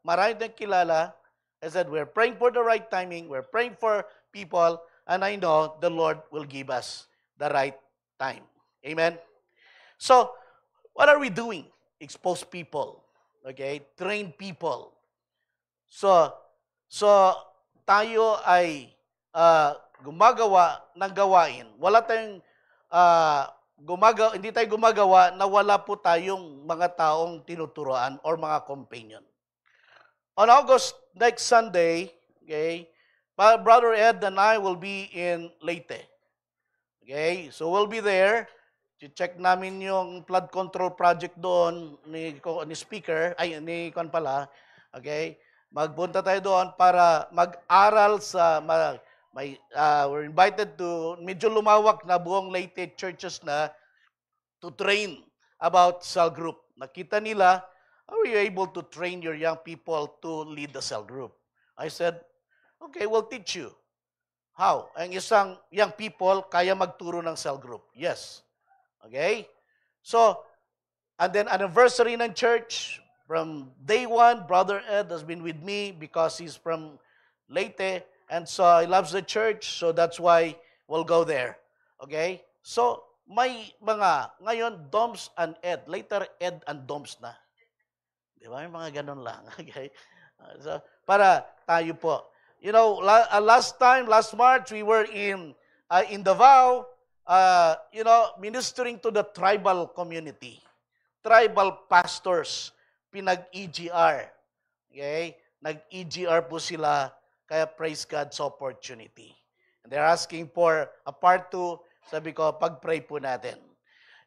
marami tayong kilala. I said, we're praying for the right timing, we're praying for people, and I know the Lord will give us the right time. Amen? So, what are we doing? Expose people. Okay? Train people. So tayo ay gumagawa ng gawain. Wala tayong hindi tayo gumagawa na wala po tayong mga taong tinuturoan or mga companion. On August next Sunday, okay, Brother Ed and I will be in Leyte. Okay, so we'll be there. Check namin yung flood control project doon ni speaker, ni Kon pala. Okay, magpunta tayo doon para mag-aral we're invited to, medyo lumawak na buong Leyte churches na to train about cell group. Nakita nila, how are you able to train your young people to lead the cell group? I said, okay, we'll teach you. How? Ang isang young people kaya magturo ng cell group. Yes. Okay? So, and then anniversary ng church, from day one, Brother Ed has been with me because he's from Leyte, and so he loves the church, so that's why we'll go there. Okay? So, may ngayon, Doms and Ed. Later, Ed and Doms na. Di ba? May mga ganun lang. Okay? So, para tayo po. Last March, we were in Davao, ministering to the tribal community. Tribal pastors, pinag-EGR. Okay? Nag-EGR po sila, kaya praise God sa opportunity. And they're asking for a part 2, sabi ko, pag-pray po natin.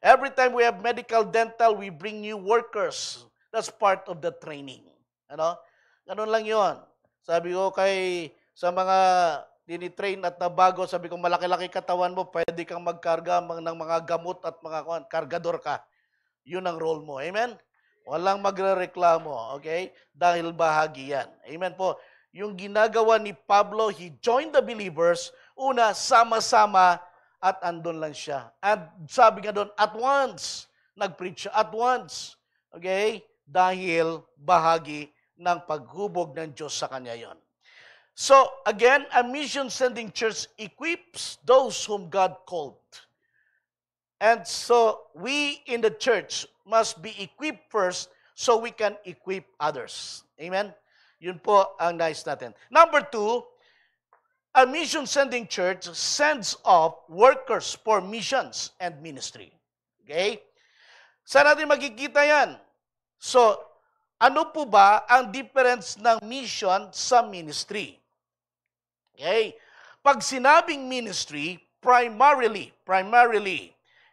Every time we have medical, dental, we bring new workers. That's part of the training. Ganun lang yon. Sabi ko sa mga dinitrain at nabago, sabi ko, malaki-laki katawan mo, pwede kang magkarga ng mga gamot at mga kargador ka. Yun ang role mo. Amen? Walang magrereklamo, okay? Dahil bahagi yan. Amen po. Yung ginagawa ni Pablo, he joined the believers, una, sama-sama, at andun lang siya. At sabi nga doon, at once, nag-preach siya, at once. Okay? Dahil bahagi ng paghubog ng Diyos sa kanya yon. So, again, a mission-sending church equips those whom God called. And so, we in the church must be equipped first so we can equip others. Amen? Yun po ang nais natin. Number 2, a mission-sending church sends off workers for missions and ministry. Okay? Saan natin makikita yan? So, ano po ba ang difference ng mission sa ministry? Okay? Pag sinabing ministry, primarily,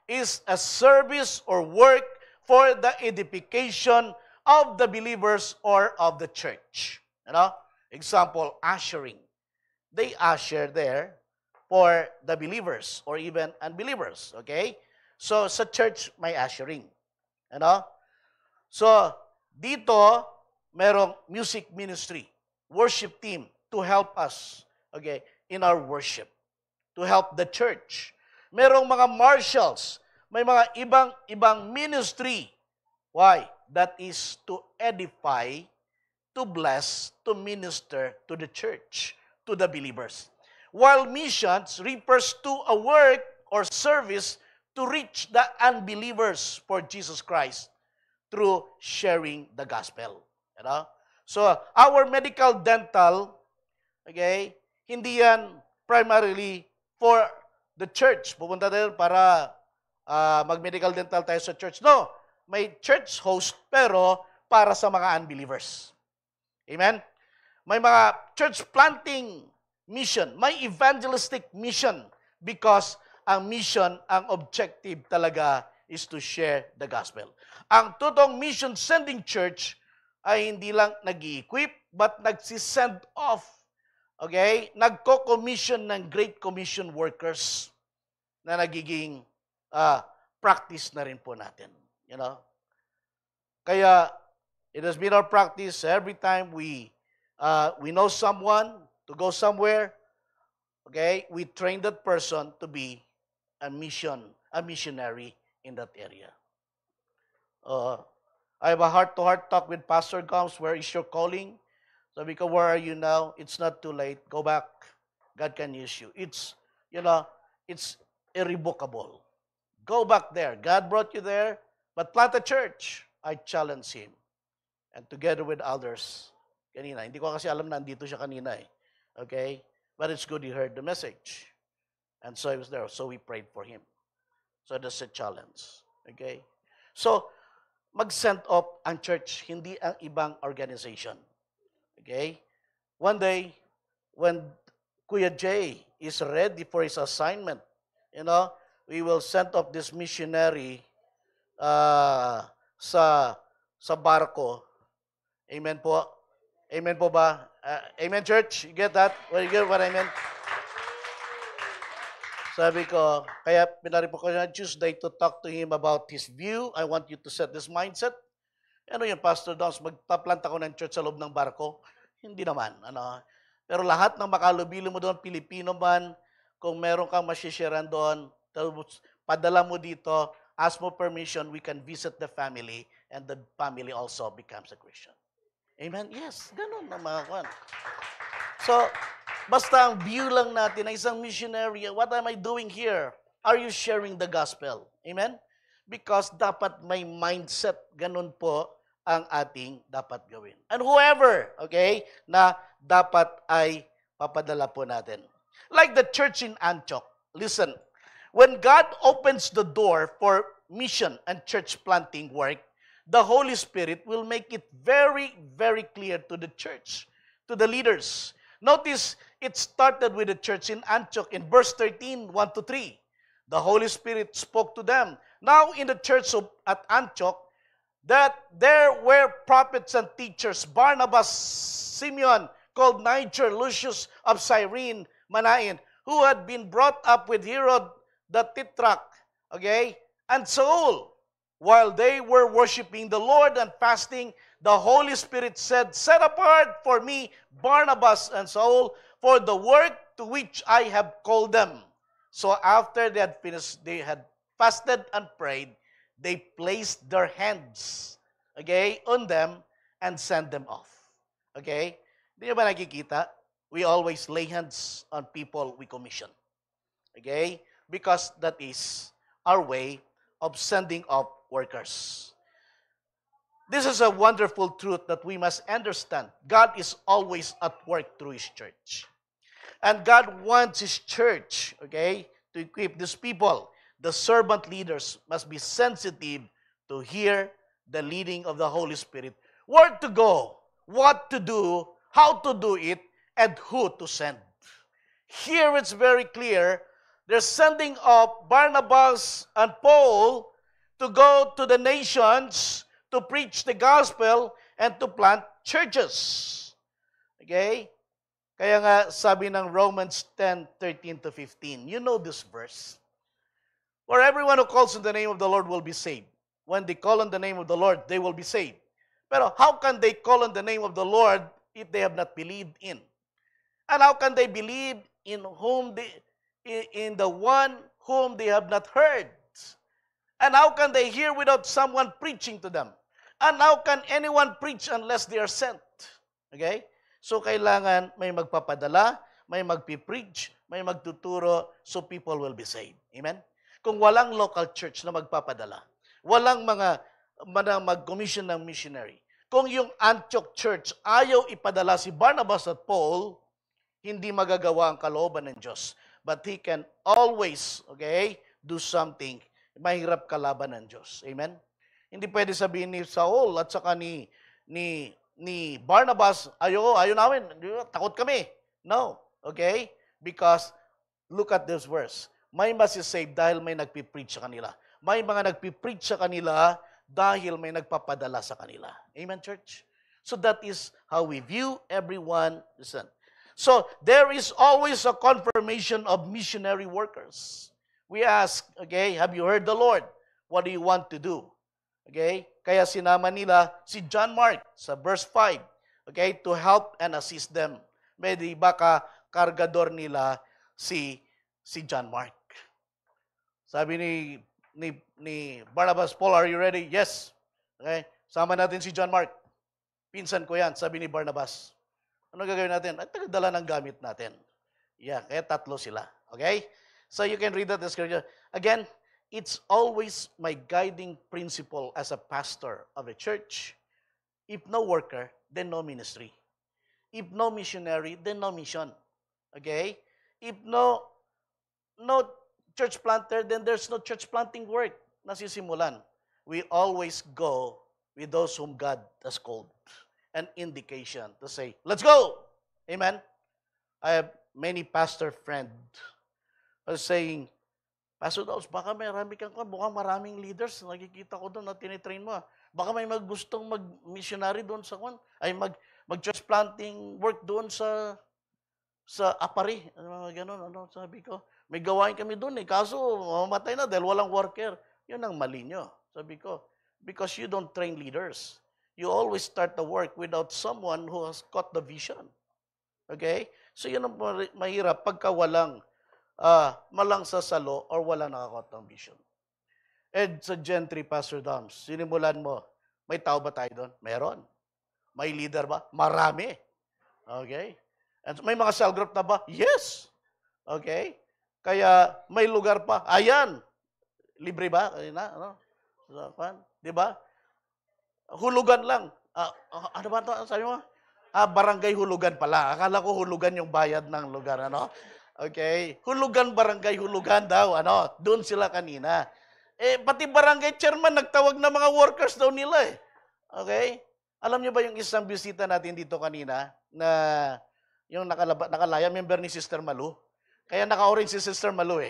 is a service or work for the edification of the believers or of the church. Example, ushering. They usher there for the believers or even unbelievers. Okay? So, sa church, may ushering. Ano? So, dito, merong music ministry, worship team to help us, okay, in our worship, to help the church. Merong mga marshals, may mga ibang ministry. Why? That is to edify, to bless, to minister to the church, to the believers. While missions refers to a work or service to reach the unbelievers for Jesus Christ through sharing the gospel. You know? So, our medical dental, okay, hindi yan primarily for the church. Pupunta tayo para mag-medical dental tayo sa church. No, may church host pero para sa mga unbelievers. Amen? May mga church planting mission, may evangelistic mission because ang mission, ang objective talaga is to share the gospel. Ang totoong mission sending church ay hindi lang nag-i-equip but nagsi-send off. Okay? Nagko-commission ng Great Commission workers na nagiging practice na rin po natin. You know? Kaya, it has been our practice every time we know someone to go somewhere, okay, we train that person to be a missionary in that area. I have a heart-to-heart talk with Pastor Gomes. Where is your calling? Sabi ko, where are you now? It's not too late. Go back. God can use you. It's, it's irrevocable. Go back there. God brought you there, but plant a church. I challenge him. And together with others, kanina, hindi ko kasi alam na nandito siya kanina eh. Okay? But it's good he heard the message. And so he was there. So we prayed for him. So that's a challenge. Okay? So, mag-send up ang church, hindi ang ibang organization. Okay? One day, when Kuya Jay is ready for his assignment, we will send up this missionary sa barko. Amen po. Amen po ba? Amen, church? You get that? You get what I mean? Sabi ko, kaya pinari po ko na Tuesday to talk to him about his view. I want you to set this mindset. Ano yung Pastor Dons, magpaplanta ko ng church sa loob ng barko? Hindi naman. Pero lahat ng makalubilo mo doon, Pilipino man, kung meron kang masisharean doon, padala mo dito, ask mo permission, we can visit the family, and the family also becomes a Christian. Amen? Yes, ganun na mga kwan. So, basta ang view lang natin na isang missionary, what am I doing here? Are you sharing the gospel? Amen? Because dapat may mindset, ganun po ang ating dapat gawin. And whoever, okay, na dapat ay papadala po natin. Like the church in Antioch. Listen, when God opens the door for mission and church planting work, the Holy Spirit will make it very, very clear to the church, to the leaders. Notice, it started with the church in Antioch in verse 13, 1-3. The Holy Spirit spoke to them. Now in the church at Antioch, that there were prophets and teachers, Barnabas, Simeon, called Niger, Lucius of Cyrene, Manaen, who had been brought up with Herod the Tetrarch, okay, and Saul. While they were worshiping the Lord and fasting, the Holy Spirit said, set apart for me Barnabas and Saul for the work to which I have called them. So after they had finished, they had fasted and prayed, they placed their hands, okay, on them and sent them off. Okay? Hindi nyo ba nakikita? We always lay hands on people we commission. Okay? Because that is our way of sending off workers. This is a wonderful truth that we must understand. God is always at work through His church. And God wants His church, okay, to equip these people. The servant leaders must be sensitive to hear the leading of the Holy Spirit. Where to go, what to do, how to do it, and who to send. Here it's very clear. They're sending up Barnabas and Paul to go to the nations to preach the gospel and to plant churches. Okay? Kaya nga, sabi ng Romans 10:13 to 15, you know this verse. For everyone who calls on the name of the Lord will be saved. When they call on the name of the Lord, they will be saved. Pero how can they call on the name of the Lord if they have not believed in? And how can they believe in the one whom they have not heard? And how can they hear without someone preaching to them? And how can anyone preach unless they are sent? Okay? So kailangan may magpapadala, may magpipreach, may magtuturo, so people will be saved. Amen? Kung walang local church na magpapadala, walang mga mag-commission ng missionary, kung yung Antioch Church ayaw ipadala si Barnabas at Paul, hindi magagawa ang kalooban ng Diyos. But He can always, okay, do something. Mahirap kalaban ng Diyos. Amen? Hindi pwede sabihin ni Saul at saka ni Barnabas, ayaw namin, takot kami. No. Okay? Because, look at this verse. May masisave dahil may nagpipreach sa kanila. May mga nagpipreach sa kanila dahil may nagpapadala sa kanila. Amen, church? So that is how we view everyone. Listen. So, there is always a confirmation of missionary workers. We ask, okay, have you heard the Lord? What do you want to do? Okay? Kaya sinama nila si John Mark sa verse 5, okay, to help and assist them. Maybe baka kargador nila si John Mark. Sabi ni Barnabas, Paul, are you ready? Yes. Okay? Sama natin si John Mark. Pinsan ko yan, sabi ni Barnabas. Ano gagawin natin? At tagadala ng gamit natin. Yeah, kaya tatlo sila. Okay? So you can read that in scripture. Again, it's always my guiding principle as a pastor of a church. If no worker, then no ministry. If no missionary, then no mission. Okay? If no church planter, then there's no church planting work na sisimulan. We always go with those whom God has called. An indication to say, let's go! Amen? I have many pastor friends saying, Pastor Daos, baka marami kang mukhang maraming leaders, nakikita ko doon na tinitrain mo. Baka may magustong mag-missionary doon sa mag-church planting work doon sa Apari. Ganun, sabi ko. May gawain kami doon kaso mamatay na dahil walang worker. Yun ang mali nyo, sabi ko. Because you don't train leaders. You always start the work without someone who has caught the vision. Okay? So yun ang mahirap pagka walang malang sa salo or walang nakakot ng vision. And sa Gentry, Pastor Dams, sinimulan mo, may tao ba tayo doon? Meron. May leader ba? Marami. Okay? And may mga cell group na ba? Yes. Okay? Kaya may lugar pa. Ayan. Libre ba? Di ba? Hulugan lang. Ano ba ito? Sabi mo? Barangay hulugan pala. Akala ko hulugan yung bayad ng lugar. Ano? Okay. Hulugan, barangay hulugan daw. Doon sila kanina. Pati barangay chairman, nagtawag na mga workers daw nila Okay? Alam niyo ba yung isang bisita natin dito kanina na yung nakalaya, member ni Sister Malu? Kaya naka-orange si Sister Malu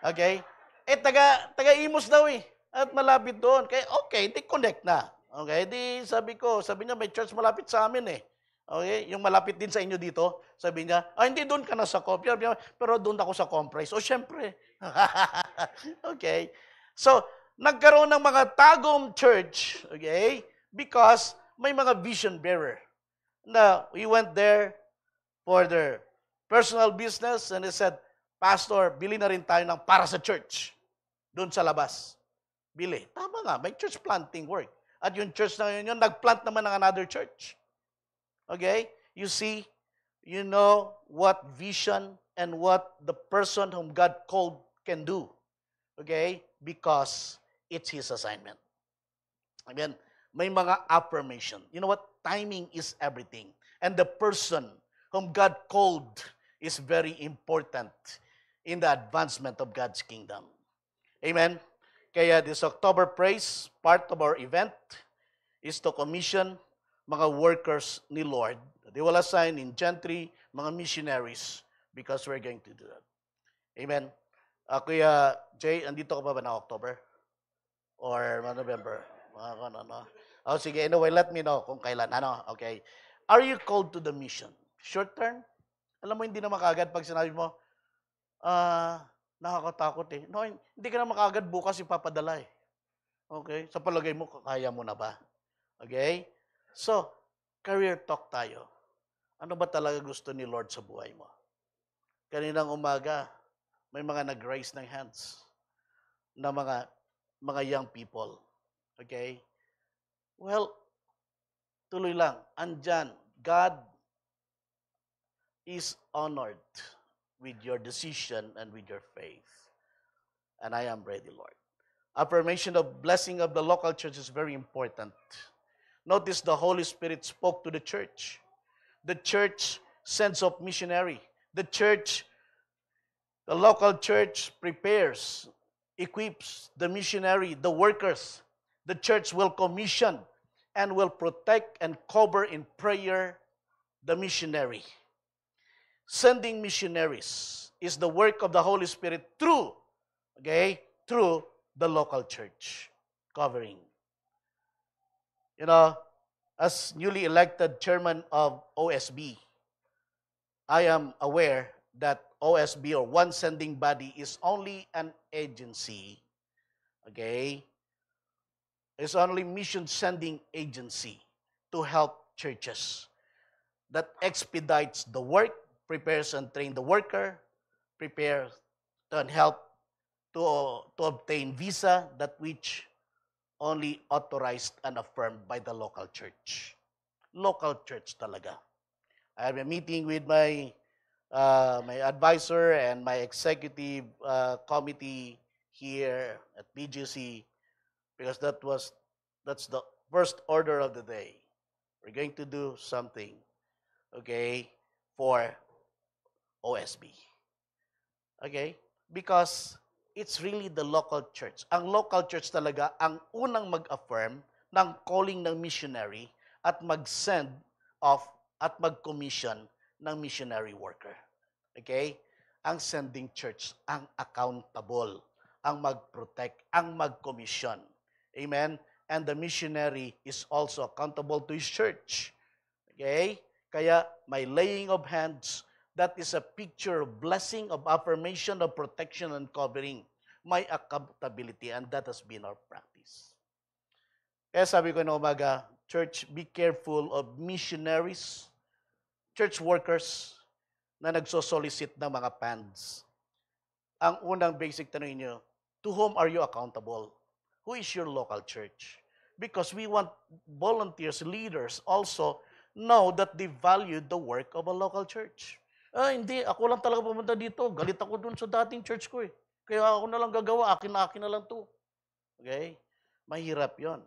Okay? Taga-Imus daw At malapit doon. Kaya okay, di connect na. Okay, sabi niya may church malapit sa amin Okay, yung malapit din sa inyo dito. Sabi niya, hindi doon ka na sa Copia, pero doon ako sa Comprise. Syempre. Okay. So, nagkaroon ng mga tagong church, okay, because may mga vision bearer. Na we went there for their personal business and they said, Pastor, bili na rin tayo ng para sa church. Doon sa labas. Bili. Tama nga, may church planting work. At yung church na yun, nag-plant naman ng another church. Okay? You see, you know what vision and what the person whom God called can do. Okay? Because it's His assignment. Again, may mga affirmation. You know what? Timing is everything. And the person whom God called is very important in the advancement of God's kingdom. Amen? Kaya this October Praise, part of our event, is to commission mga workers ni Lord. They will assign in Gentry mga missionaries because we're going to do that. Amen? Kuya Jay, andito ka pa ba na October? Or November? Sige, anyway, let me know kung kailan. Okay. Are you called to the mission? Short term, alam mo, hindi na makagad pag sinabi mo, nakakatakot eh. No, hindi ka na makagad bukas ipapadala eh. Okay? Sa palagay mo, kaya mo na ba? Okay? So, career talk tayo. Ano ba talaga gusto ni Lord sa buhay mo? Kaninang umaga, may mga nag-raise ng hands na mga young people. Okay? Well, tuloy lang. Andyan, God is honored with your decision and with your faith. And I am ready, Lord. Affirmation of blessing of the local church is very important. Notice the Holy Spirit spoke to the church. The church sends up missionary. The local church prepares, equips the missionary, the workers. The church will commission and will protect and cover in prayer the missionary. Sending missionaries is the work of the Holy Spirit through the local church covering. You know, as newly elected chairman of OSB, I am aware that OSB, or one sending body, is only an agency. Okay? It's only mission sending agency to help churches that expedites the work, prepares and train the worker, prepares and help to obtain visa, that which only authorized and affirmed by the local church. Local church talaga. I have a meeting with my advisor and my executive committee here at BGC, because that's the first order of the day. We're going to do something, okay, for OSB. Okay? Because it's really the local church. Ang local church talaga ang unang mag-affirm ng calling ng missionary at mag-send off at mag-commission ng missionary worker. Okay? Ang sending church, ang accountable, ang mag-protect, ang mag-commission. Amen? And the missionary is also accountable to his church. Okay? Kaya may laying of hands, that is a picture of blessing, of affirmation, of protection and covering. May accountability, and that has been our practice. Kaya sabi ko na umaga, church, be careful of missionaries, church workers na nagsosolicit ng mga funds. Ang unang basic tanong niyo, to whom are you accountable? Who is your local church? Because we want volunteers, leaders also know that they value the work of a local church. Hindi, ako lang talaga pumunta dito. Galit ako dun sa dating church ko eh. Kaya ako na lang gagawa, akin na lang to. Okay? Mahirap yon.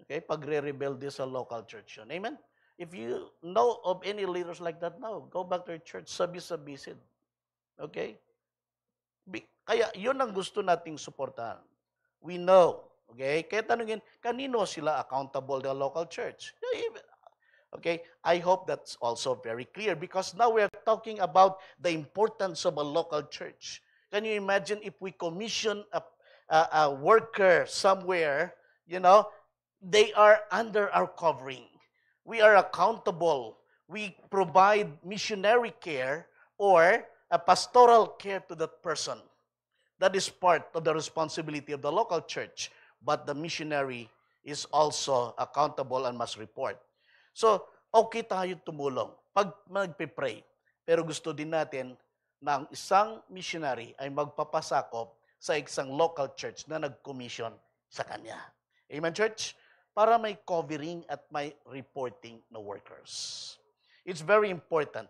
Okay? Pagre-rebelde sa local church yun. Amen? If you know of any leaders like that now, go back to your church, sabi-sabisin. Okay? Kaya yun ang gusto nating suportahan. We know. Okay? Kaya tanungin, kanino sila accountable ng local church? Okay, I hope that's also very clear, because now we are talking about the importance of a local church. Can you imagine if we commission a worker somewhere, they are under our covering. We are accountable. We provide missionary care or a pastoral care to that person. That is part of the responsibility of the local church, but the missionary is also accountable and must report. So, okay tayo tumulong pag magpe-pray. Pero gusto din natin na ang isang missionary ay magpapasakop sa isang local church na nag-commission sa kanya. Amen, church? Para may covering at may reporting na workers. It's very important.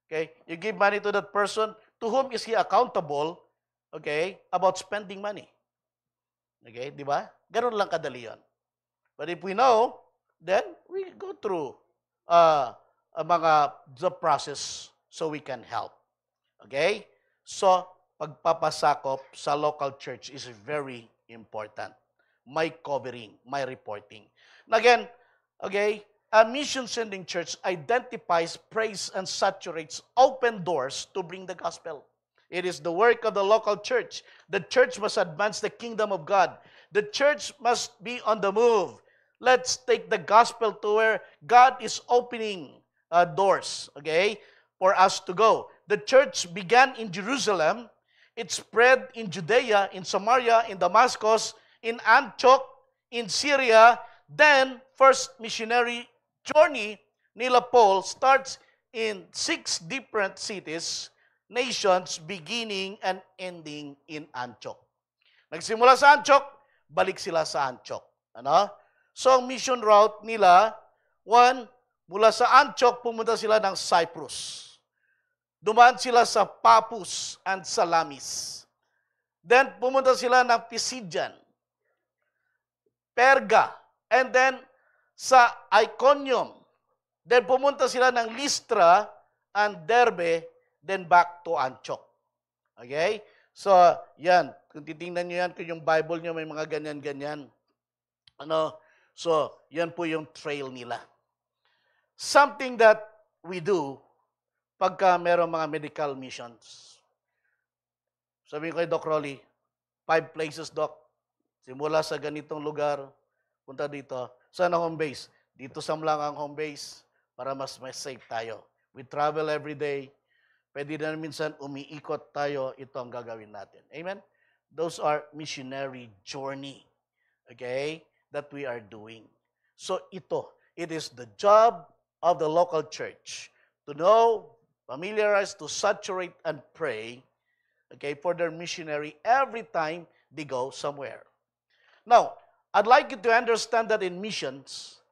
Okay? You give money to that person, to whom is he accountable, okay, about spending money. Okay, di ba? Ganun lang kadali yun. But if we know, then we go through the process so we can help. Okay? So, pagpapasakop sa local church is very important. May covering, may reporting. And again, okay, a mission-sending church identifies, prays, and saturates open doors to bring the gospel. It is the work of the local church. The church must advance the kingdom of God. The church must be on the move. Let's take the gospel to where God is opening, doors, okay, for us to go. The church began in Jerusalem. It spread in Judea, in Samaria, in Damascus, in Antioch, in Syria. Then, first missionary journey nila Paul starts in 6 different cities, nations, beginning and ending in Antioch. Nagsimula sa Antioch, balik sila sa Antioch. Ano? So, ang mission route nila, one, mula sa Antioch, pumunta sila ng Cyprus. Dumaan sila sa Paphos and Salamis. Then, pumunta sila ng Pisidian, Perga, and then sa Iconium. Then, pumunta sila ng Lystra and Derbe, then back to Antioch. Okay? So, yan. Kung titingnan nyo yan, kung yung Bible nyo may mga ganyan-ganyan. Ano? So, yan po yung trail nila. Something that we do pagka merong mga medical missions. Sabihin ko kay Doc Rolly, 5 places, Doc. Simula sa ganitong lugar, punta dito. Saan ang home base? Dito sa lang ang home base para mas safe tayo. We travel every day. Pwede na minsan umiikot tayo, ito ang gagawin natin. Amen? Those are missionary journey, okay, that we are doing. So it is the job of the local church to know, familiarize, to saturate and pray, okay, for their missionary every time they go somewhere. Now, I'd like you to understand that in missions,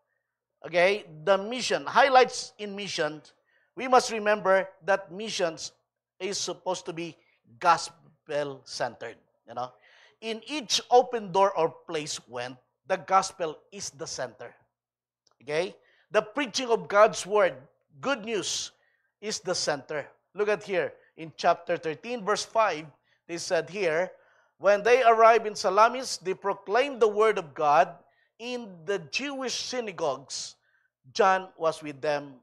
okay, the mission, highlights in missions, we must remember that missions is supposed to be gospel-centered. You know, in each open door or place went, the gospel is the center. Okay, the preaching of God's word, good news, is the center. Look at here in chapter 13, verse 5. They said here, when they arrived in Salamis, they proclaimed the word of God in the Jewish synagogues. John was with them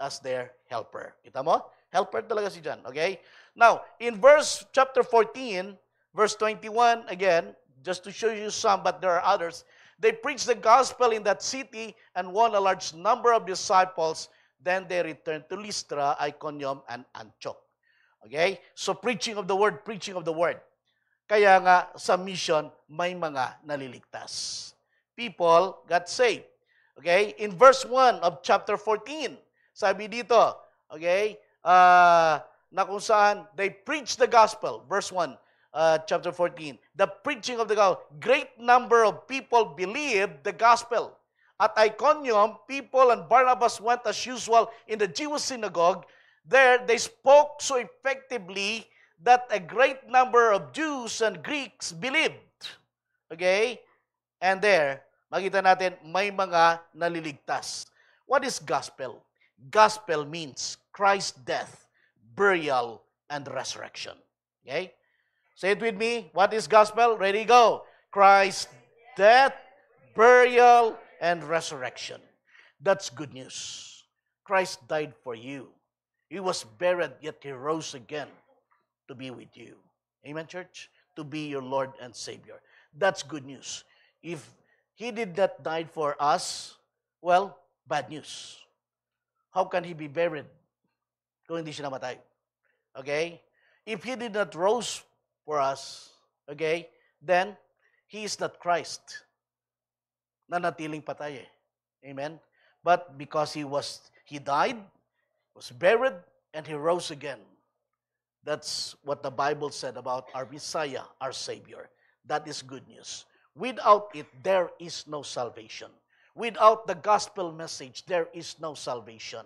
as their helper. Kita mo? Helper talaga si John. Okay? Now, in chapter 14, verse 21, again, just to show you some, but there are others, they preached the gospel in that city and won a large number of disciples. Then they returned to Lystra, Iconium, and Antioch. Okay? So, preaching of the word, preaching of the word. Kaya nga, sa mission, may mga naliligtas. People got saved. Okay? In verse 1 of chapter 14, sabi dito, okay, na kung saan they preach the gospel. Verse 1, chapter 14. The preaching of the gospel. Great number of people believed the gospel. At Iconium, people and Barnabas went as usual in the Jewish synagogue. There, they spoke so effectively that a great number of Jews and Greeks believed. Okay? And there, makita natin, may mga naliligtas. What is gospel? Gospel means Christ's death, burial, and resurrection. Okay? Say it with me. What is gospel? Ready, go. Christ's death, burial, and resurrection. That's good news. Christ died for you. He was buried, yet He rose again to be with you. Amen, church? To be your Lord and Savior. That's good news. If He did not die for us, well, bad news. How can He be buried kung hindi siya namatay? Okay? If He did not rose for us, okay, then He is not Christ. Nanatiling patay eh. Amen? But because He died, was buried, and He rose again. That's what the Bible said about our Messiah, our Savior. That is good news. Without it, there is no salvation. Without the gospel message, there is no salvation.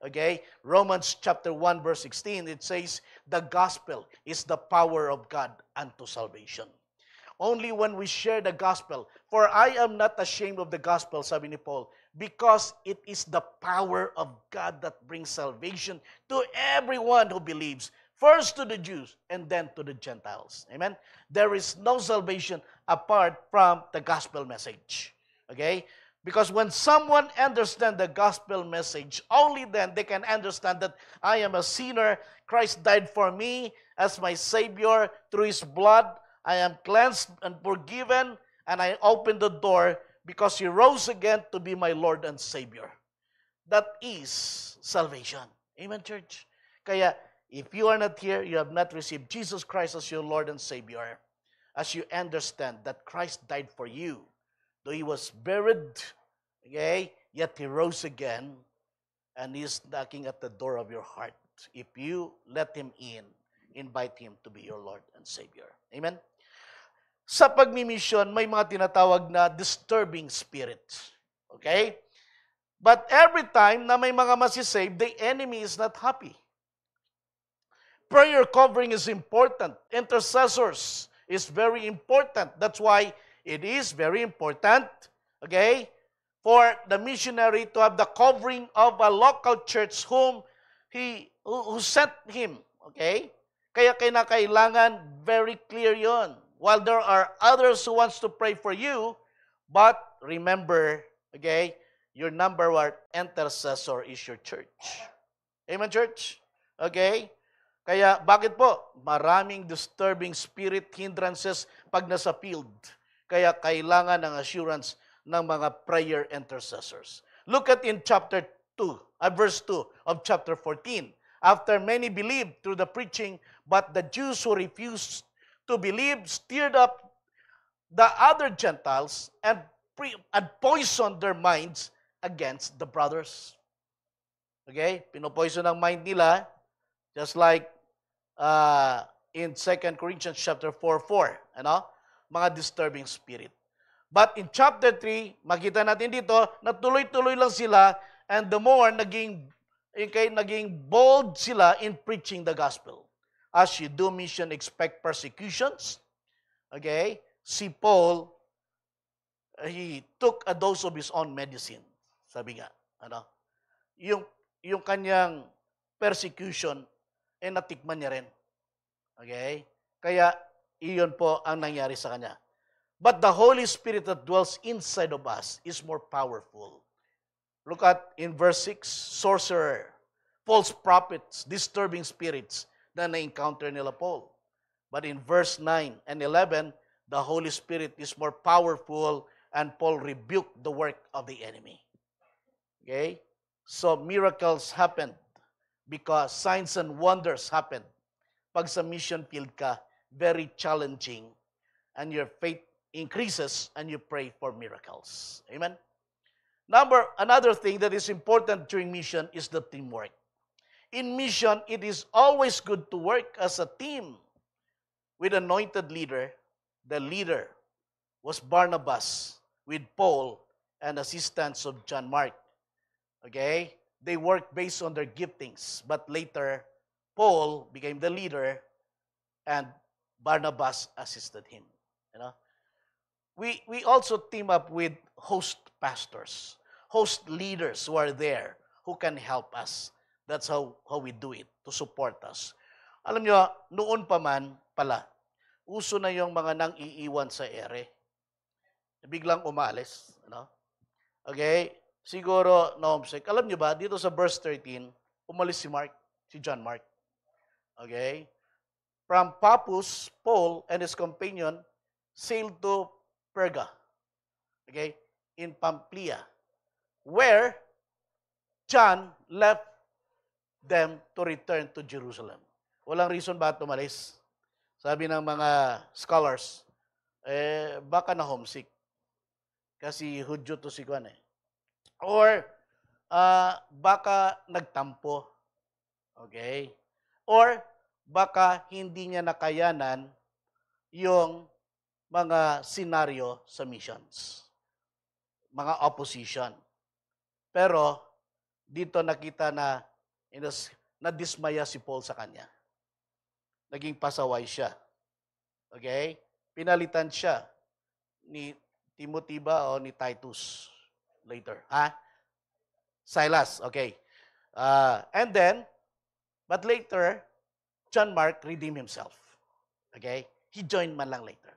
Okay? Romans chapter 1, verse 16, it says, the gospel is the power of God unto salvation. Only when we share the gospel, for I am not ashamed of the gospel, sabi ni Paul, because it is the power of God that brings salvation to everyone who believes, first to the Jews and then to the Gentiles. Amen? There is no salvation apart from the gospel message. Okay? Because when someone understands the gospel message, only then they can understand that I am a sinner. Christ died for me as my Savior through His blood. I am cleansed and forgiven, and I open the door because He rose again to be my Lord and Savior. that is salvation. Amen, church? Kaya, if you are not here, you have not received Jesus Christ as your Lord and Savior, as you understand that Christ died for you, though He was buried, okay, yet He rose again, and He is knocking at the door of your heart. If you let Him in, invite Him to be your Lord and Savior. Amen? Sa pagmimisyon, may mga tinatawag na disturbing spirits. Okay? But every time na may mga masisave, the enemy is not happy. Prayer covering is important. Intercessors is very important. That's why it is very important, okay, for the missionary to have the covering of a local church who sent him, okay? Kaya kailangan very clear yon. While there are others who wants to pray for you, but remember, okay, your number one intercessor is your church. Amen, church? Okay? Kaya bakit po? Maraming disturbing spirit hindrances pag nasa field. Kaya kailangan ng assurance ng mga prayer intercessors. Look at in chapter 2, verse 2 of chapter 14. After many believed through the preaching, but the Jews who refused to believe stirred up the other Gentiles and poisoned their minds against the brothers. Okay? Pinopoison ang mind nila, just like in 2 Corinthians chapter 4:4, mga disturbing spirit. But in chapter 3, makita natin dito na tuloy-tuloy lang sila, and the more naging bold sila in preaching the gospel. As you do mission, expect persecutions. Okay? Si Paul, he took a dose of his own medicine. Sabi nga, yung kanyang persecution, natikman niya rin. Okay? Kaya, iyon po ang nangyari sa kanya. But the Holy Spirit that dwells inside of us is more powerful. Look at in verse 6, sorcerer, false prophets, disturbing spirits na na-encounter nila Paul. But in verse 9 and 11, the Holy Spirit is more powerful and Paul rebuked the work of the enemy. Okay? So miracles happened because signs and wonders happened. Pag sa mission field ka, very challenging, and your faith increases and you pray for miracles. Amen? Another thing that is important during mission is the teamwork. In mission, it is always good to work as a team with anointed leader. The leader was Barnabas with Paul and assistants of John Mark. Okay? They worked based on their giftings, but later, Paul became the leader and Barnabas assisted him. We also team up with host pastors, host leaders who are there, who can help us. That's how we do it, to support us. Alam nyo, noon pa man pala, uso na yung mga nang iiwan sa ere. Biglang umalis. Okay? Siguro, na-homesick. Alam nyo ba, dito sa verse 13, umalis si John Mark. Okay? From Paphos, Paul and his companion sailed to Perga. Okay? In Pamphylia, where John left them to return to Jerusalem. Walang reason ba tumalis. Sabi ng mga scholars, baka na homesick. Kasi Hudyo to si Juan eh. Or, baka nagtampo. Okay? Or, baka hindi niya nakayanan yung mga senaryo sa missions. Mga opposition. Pero, dito nakita na nadismaya si Paul sa kanya. Naging pasaway siya. Okay? Pinalitan siya ni Timothy ba o ni Titus later. Silas, okay. And then, but later, John Mark redeemed himself. Okay? He joined man lang later.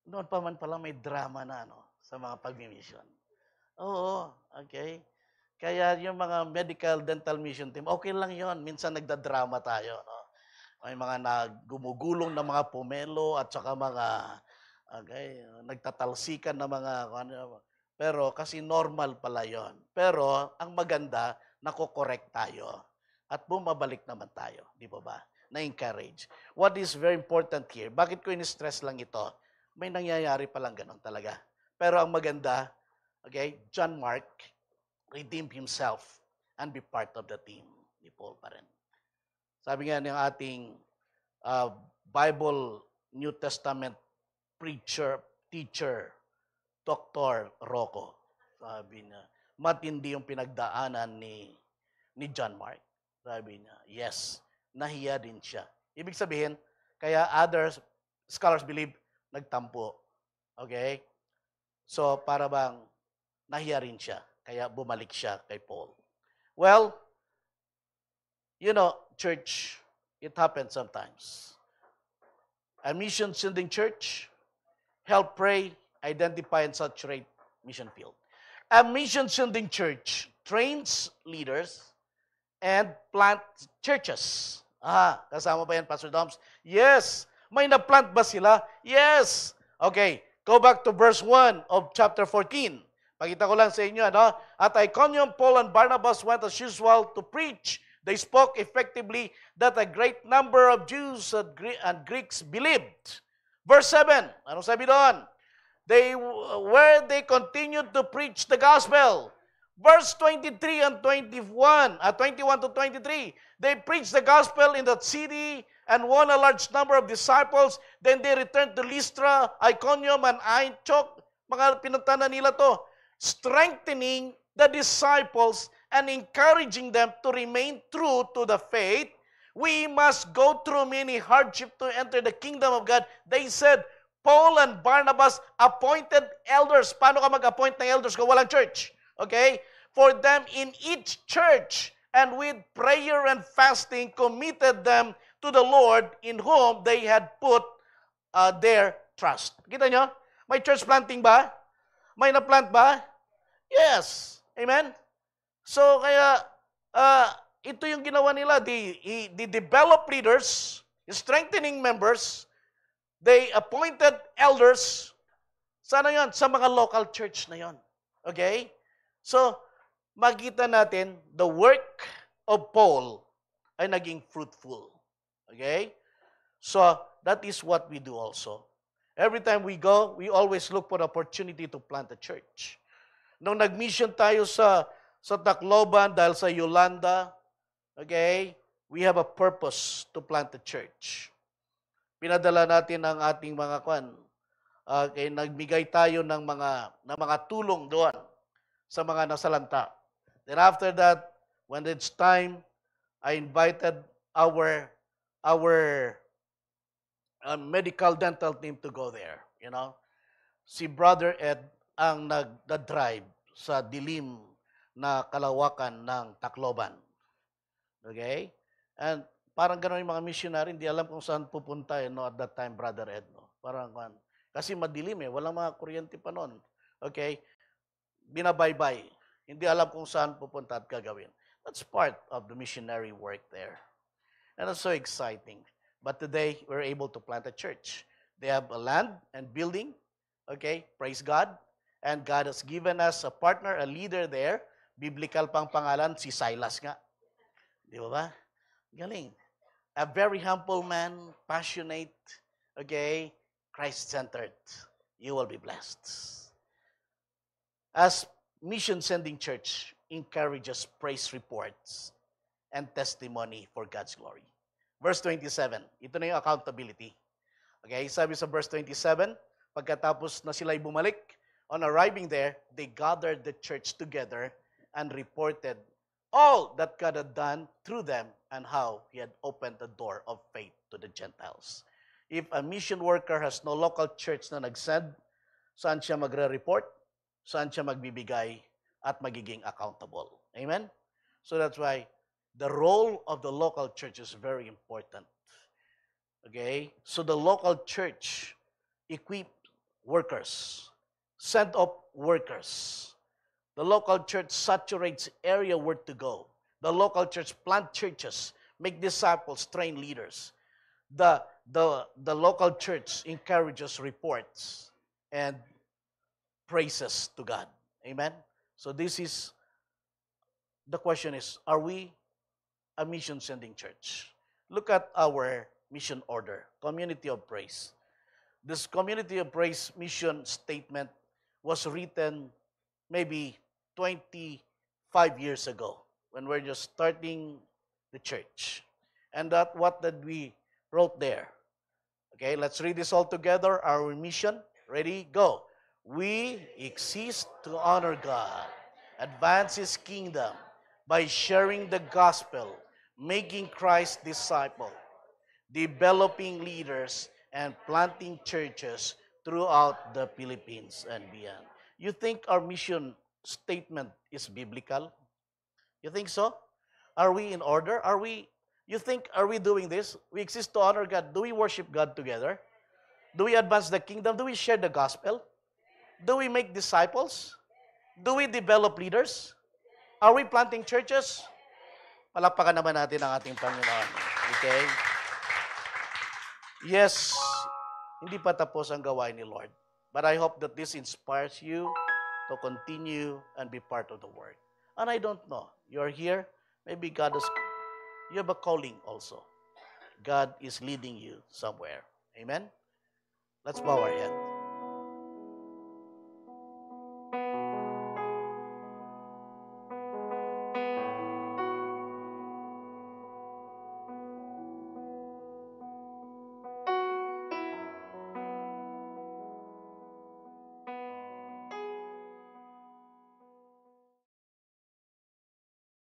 Noon pa man pala may drama na sa mga pagmimission. Oo, okay. Kaya yung mga medical dental mission team, okay lang yon. Minsan nagdadrama tayo. May mga gumugulong na mga pomelo at saka mga nagtatalsikan na mga Pero kasi normal pala yon. Pero ang maganda, nako-correct tayo. At bumabalik naman tayo. Di ba ba? Na-encourage. What is very important here, bakit ko in-stress lang ito? May nangyayari palang ganun talaga. Pero ang maganda, okay, John Mark redeemed himself and be part of the team ni Paul pa rin. Sabi nga ng ating Bible New Testament preacher, teacher, Dr. Rocco. Sabi niya, matindi yung pinagdaanan ni John Mark. Sabi niya, yes, nahiya din siya. Ibig sabihin, kaya other scholars believe, nagtampo. Okay? So, para bang nahiya rin siya. Kaya bumalik siya kay Paul. Well, you know, church, it happens sometimes. A mission-sending church, help pray, identify, and saturate mission field. A mission-sending church trains leaders and plant churches. Kasama ba yan, Pastor Doms? Yes. May na-plant ba sila? Yes. Okay, go back to verse 1 of chapter 14. Pakita ko lang sa inyo, ano? At Iconium, Paul and Barnabas went as usual to preach. They spoke effectively that a great number of Jews and Greeks believed. Verse 7, anong sabi doon? Where they continued to preach the gospel. Verse 23 and 21 to 23, they preached the gospel in that city and won a large number of disciples. Then they returned to Lystra, Iconium, and Antioch. Mga pinuntahan nila to. Strengthening the disciples and encouraging them to remain true to the faith. We must go through many hardships to enter the kingdom of God. They said, Paul and Barnabas appointed elders. Paano ka mag-appoint ng elders kung walang church? Okay? For them in each church, and with prayer and fasting, committed them to the Lord in whom they had put their trust. Kita nyo? May church planting ba? May na-plant ba? Yes. Amen? So, kaya, ito yung ginawa nila. They develop leaders, strengthening members, they appointed elders. Sana yon? Sa mga local church na yon. Okay? So, makita natin, the work of Paul ay naging fruitful. Okay? So, that is what we do also. Every time we go, we always look for an opportunity to plant a church. Nung nag-mission tayo sa Tacloban dahil sa Yolanda, okay, we have a purpose to plant a church. Pinadala natin ang ating mga okay, nagbigay tayo ng mga tulong doon sa mga nasalanta. Then after that, when it's time, I invited our medical dental team to go there. You know, si Brother Ed ang nag-drive sa dilim na kalawakan ng Tacloban. Okay? And parang gano'n yung mga missionary, hindi alam kung saan pupunta at that time, Brother Ed. Parang, kasi madilim walang mga kuryente pa noon. Okay? Binabaybay. Hindi alam kung saan pupunta at gagawin. That's part of the missionary work there. And it's so exciting. But today, we're able to plant a church. They have a land and building. Okay? Praise God. And God has given us a partner, a leader there. Biblical pang pangalan, si Silas nga. Di ba? Galing. A very humble man, passionate, okay, Christ-centered. You will be blessed. As mission-sending church encourages praise reports and testimony for God's glory. Verse 27, ito na yung accountability. Okay, sabi sa verse 27, pagkatapos na sila'y bumalik, on arriving there, they gathered the church together and reported all that God had done through them and how He had opened the door of faith to the Gentiles. If a mission worker has no local church na nag-send, saan siya magre-report? Saan siya magbibigay at magiging accountable? Amen? So that's why the role of the local church is very important. Okay? So the local church equip workers, send up workers. The local church saturates area where to go. The local church plant churches, make disciples, train leaders. The local church encourages reports and praises to God. Amen? So this is, the question is, are we a mission-sending church? Look at our mission order, Community of Praise. This Community of Praise mission statement was written maybe 25 years ago when we're just starting the church. And that what did we wrote there? Okay, let's read this all together. Our mission, ready, go. We exist to honor God, advance His kingdom by sharing the gospel, making Christ disciple, developing leaders, and planting churches throughout the Philippines and beyond. You think our mission statement is biblical? You think so? Are we in order? You think, are we doing this? We exist to honor God. Do we worship God together? Do we advance the kingdom? Do we share the gospel? Do we make disciples? Do we develop leaders? Are we planting churches? Palakpakan naman natin ang ating Panginoon. Okay? Yes, hindi pa tapos ang gawain ni Lord. But I hope that this inspires you to continue and be part of the work. And I don't know, you're here, maybe you have a calling also. God is leading you somewhere. Amen? Let's bow our head.